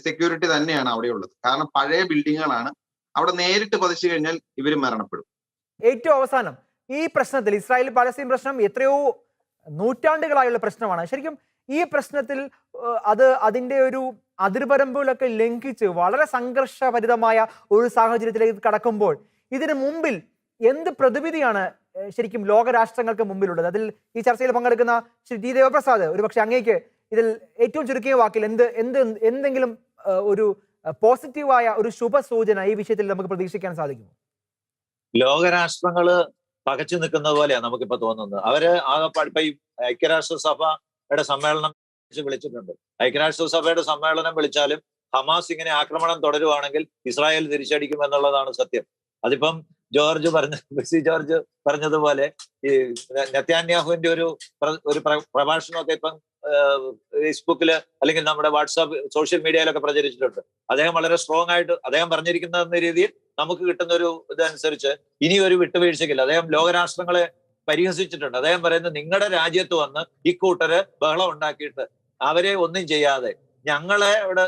Speaker 5: സെക്യൂരിറ്റി തന്നെയാണ് അവിടെ ഉള്ളത്. കാരണം പഴയ ബിൽഡിങ്ങുകളാണ്. അവിടെ നേരിട്ട് പതിച്ചു കഴിഞ്ഞാൽ ഇവര് മരണപ്പെടും.
Speaker 1: ഏറ്റവും അവസാനം ഈ പ്രശ്നത്തിൽ, ഇസ്രായേൽ പാലസ്തീൻ പ്രശ്നം എത്രയോ നൂറ്റാണ്ടുകളായുള്ള പ്രശ്നമാണ്. ശരിക്കും ഈ പ്രശ്നത്തിൽ അതിന്റെ ഒരു അതിർപരമ്പുകളൊക്കെ ലംഘിച്ച് വളരെ സംഘർഷഭരിതമായ ഒരു സാഹചര്യത്തിലേക്ക് കടക്കുമ്പോൾ ഇതിനു മുമ്പിൽ എന്ത് പ്രതിവിധിയാണ് ശരിക്കും ലോകരാഷ്ട്രങ്ങൾക്ക് മുമ്പിലുള്ളത്? അതിൽ ഈ ചർച്ചയിൽ പങ്കെടുക്കുന്ന ശ്രീ ടി ദേവപ്രസാദ്, ഒരുപക്ഷെ അങ്ങേക്ക് ഇതിൽ ഏറ്റവും ചുരുക്കിയ വാക്കിൽ എന്തെങ്കിലും ഒരു പോസിറ്റീവായ ഒരു ശുഭസൂചന ഈ വിഷയത്തിൽ നമുക്ക് പ്രതീക്ഷിക്കാൻ സാധിക്കുമോ?
Speaker 3: ലോകരാഷ്ട്രങ്ങള് പകച്ചു നിൽക്കുന്ന പോലെയാണ് നമുക്കിപ്പോ തോന്നുന്നത്. അവര് ഇപ്പൊ ഈ ഐക്യരാഷ്ട്രസഭയുടെ സമ്മേളനം വിളിച്ചിട്ടുണ്ട്. ഐക്യരാഷ്ട്രസഭയുടെ സമ്മേളനം വിളിച്ചാലും ഹമാസ് ഇങ്ങനെ ആക്രമണം തുടരുവാണെങ്കിൽ ഇസ്രായേൽ തിരിച്ചടിക്കും എന്നുള്ളതാണ് സത്യം. അതിപ്പം ജോർജ് പറഞ്ഞതുപോലെ ഈ നെതന്യാഹുവിന്റെ ഒരു പ്രഭാഷണമൊക്കെ ഇപ്പം ഫേസ്ബുക്കില് അല്ലെങ്കിൽ നമ്മുടെ വാട്സാപ്പ് സോഷ്യൽ മീഡിയയിലൊക്കെ പ്രചരിച്ചിട്ടുണ്ട്. അദ്ദേഹം വളരെ സ്ട്രോങ് ആയിട്ട് അദ്ദേഹം പറഞ്ഞിരിക്കുന്ന രീതിയിൽ നമുക്ക് കിട്ടുന്ന ഒരു ഇതനുസരിച്ച് ഇനി ഒരു വിട്ടുവീഴ്ചയ്ക്കില്ല. അദ്ദേഹം ലോകരാഷ്ട്രങ്ങളെ പരിഹസിച്ചിട്ടുണ്ട്. അദ്ദേഹം പറയുന്നത്, നിങ്ങളുടെ രാജ്യത്ത് വന്ന് ഇക്കൂട്ടര് ബഹളം ഉണ്ടാക്കിയിട്ട് അവരെ ഒന്നും ചെയ്യാതെ ഞങ്ങളെ ഇവിടെ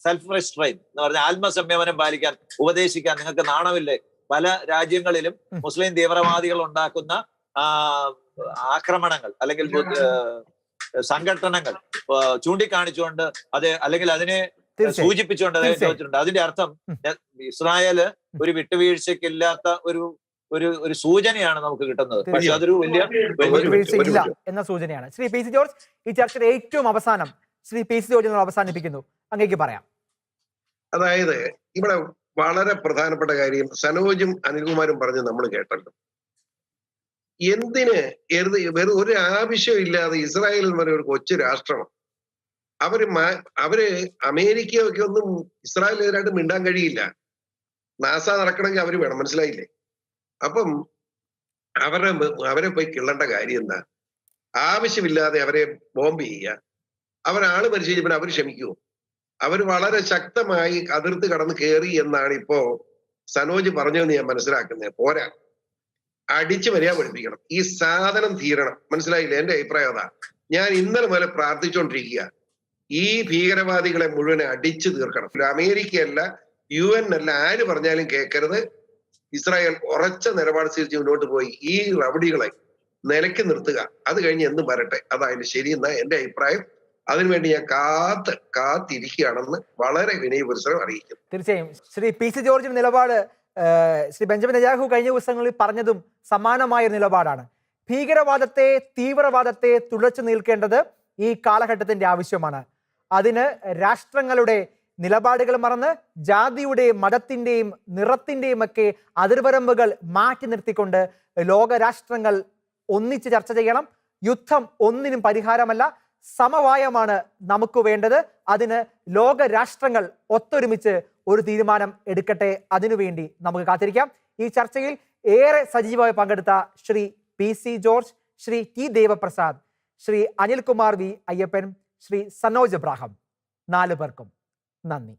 Speaker 3: സെൽഫ് റെസ്ട്രെയിൻ എന്ന് പറഞ്ഞ ആത്മസംയമനം പാലിക്കാൻ ഉപദേശിക്കാൻ നിങ്ങൾക്ക് നാണമില്ലേ? പല രാജ്യങ്ങളിലും മുസ്ലിം തീവ്രവാദികൾ ഉണ്ടാക്കുന്ന ആക്രമണങ്ങൾ അല്ലെങ്കിൽ സംഘടനകൾ ചൂണ്ടിക്കാണിച്ചുകൊണ്ട് അല്ലെങ്കിൽ അതിനെ സൂചിപ്പിച്ചുകൊണ്ട് അദ്ദേഹം ചോദിച്ചിട്ടുണ്ട്. അതിന്റെ അർത്ഥം ഇസ്രായേല് ഒരു വിട്ടുവീഴ്ചയ്ക്കില്ലാത്ത ഒരു സൂചനയാണ് നമുക്ക് കിട്ടുന്നത്. പക്ഷെ അതൊരു വലിയ
Speaker 1: വിട്ടുവീഴ്ചയില്ല എന്ന സൂചനയാണ്. ശ്രീ പി സി ജോർജ്, ഈ ചർച്ചയുടെ ഏറ്റവും അവസാനം ശ്രീ പി സി ജോർജ് അവസാനിപ്പിക്കുന്നു, അങ്ങേക്ക് പറയാം.
Speaker 2: അതായത് ഇവിടെ വളരെ പ്രധാനപ്പെട്ട കാര്യം സനോജും അനിൽകുമാരും പറഞ്ഞ് നമ്മൾ കേട്ടല്ലോ. എന്തിന് വെറും ഒരു ആവശ്യമില്ലാതെ ഇസ്രായേൽ എന്ന് പറയുന്ന ഒരു കൊച്ചു രാഷ്ട്രമാണ്. അവര് അമേരിക്കയൊക്കെ ഒന്നും ഇസ്രായേലിനെതിരായിട്ട് മിണ്ടാൻ കഴിയില്ല. നാസ നടക്കണമെങ്കിൽ അവര് വേണം, മനസ്സിലായില്ലേ? അപ്പം അവരെ പോയി കിള്ളേണ്ട കാര്യം എന്താ? ആവശ്യമില്ലാതെ അവരെ ബോംബ് ചെയ്യുക. അവരാള് മരിച്ചു കഴിഞ്ഞാൽ അവർ ക്ഷമിക്കുമോ? അവർ വളരെ ശക്തമായി അതിർത്ത് കടന്ന് കയറി എന്നാണ് ഇപ്പോ സനോജ് പറഞ്ഞതെന്ന് ഞാൻ മനസ്സിലാക്കുന്നത്. പോരാ, അടിച്ചു വരിക പഠിപ്പിക്കണം. ഈ സാധനം തീരണം, മനസ്സിലായില്ലേ? എന്റെ അഭിപ്രായം അതാ. ഞാൻ ഇന്നലെ മുതൽ പ്രാർത്ഥിച്ചുകൊണ്ടിരിക്കുക, ഈ ഭീകരവാദികളെ മുഴുവൻ അടിച്ചു തീർക്കണം. അമേരിക്കയല്ല, UN അല്ല, ആര് പറഞ്ഞാലും കേൾക്കരുത്. ഇസ്രായേൽ ഉറച്ച നിലപാട് സ്വീകരിച്ച് മുന്നോട്ട് പോയി ഈ റവഡികളെ നിലയ്ക്ക് നിർത്തുക. അത് കഴിഞ്ഞ് എന്ത് വരട്ടെ, അതായത് ശരിയെന്ന എന്റെ അഭിപ്രായം. അതിനുവേണ്ടി ഞാൻ കാത്തിരിക്കുകയാണെന്ന് വളരെ വിനയപുരസ്സരം അറിയിക്കുന്നു.
Speaker 1: തീർച്ചയായും ശ്രീ പി സി ജോർജിന്റെ നിലപാട് ശ്രീ ബെഞ്ചമിൻ നെതന്യാഹു കഴിഞ്ഞ ദിവസങ്ങളിൽ പറഞ്ഞതും സമാനമായ നിലപാടാണ്. ഭീകരവാദത്തെ, തീവ്രവാദത്തെ തുടച്ചു നിൽക്കേണ്ടത് ഈ കാലഘട്ടത്തിന്റെ ആവശ്യമാണ്. അതിന് രാഷ്ട്രങ്ങളുടെ നിലപാടുകൾ മറന്ന് ജാതിയുടെയും മതത്തിന്റെയും നിറത്തിന്റെയും ഒക്കെ അതിർവരമ്പുകൾ മാറ്റി നിർത്തിക്കൊണ്ട് ലോകരാഷ്ട്രങ്ങൾ ഒന്നിച്ച് ചർച്ച ചെയ്യണം. യുദ്ധം ഒന്നിനും പരിഹാരമല്ല, സമവായമാണ് നമുക്ക് വേണ്ടത്. അതിന് ലോകരാഷ്ട്രങ്ങൾ ഒത്തൊരുമിച്ച് ഒരു തീരുമാനം എടുക്കട്ടെ. അതിനുവേണ്ടി നമുക്ക് കാത്തിരിക്കാം. ഈ ചർച്ചയിൽ ഏറെ സജീവമായി പങ്കെടുത്ത Shri P C George, Shri T Devaprasad, Shri Anilkumar V Ayyappan, Shri Sanoj Ebrahim, 4 പേർക്കും നന്ദി.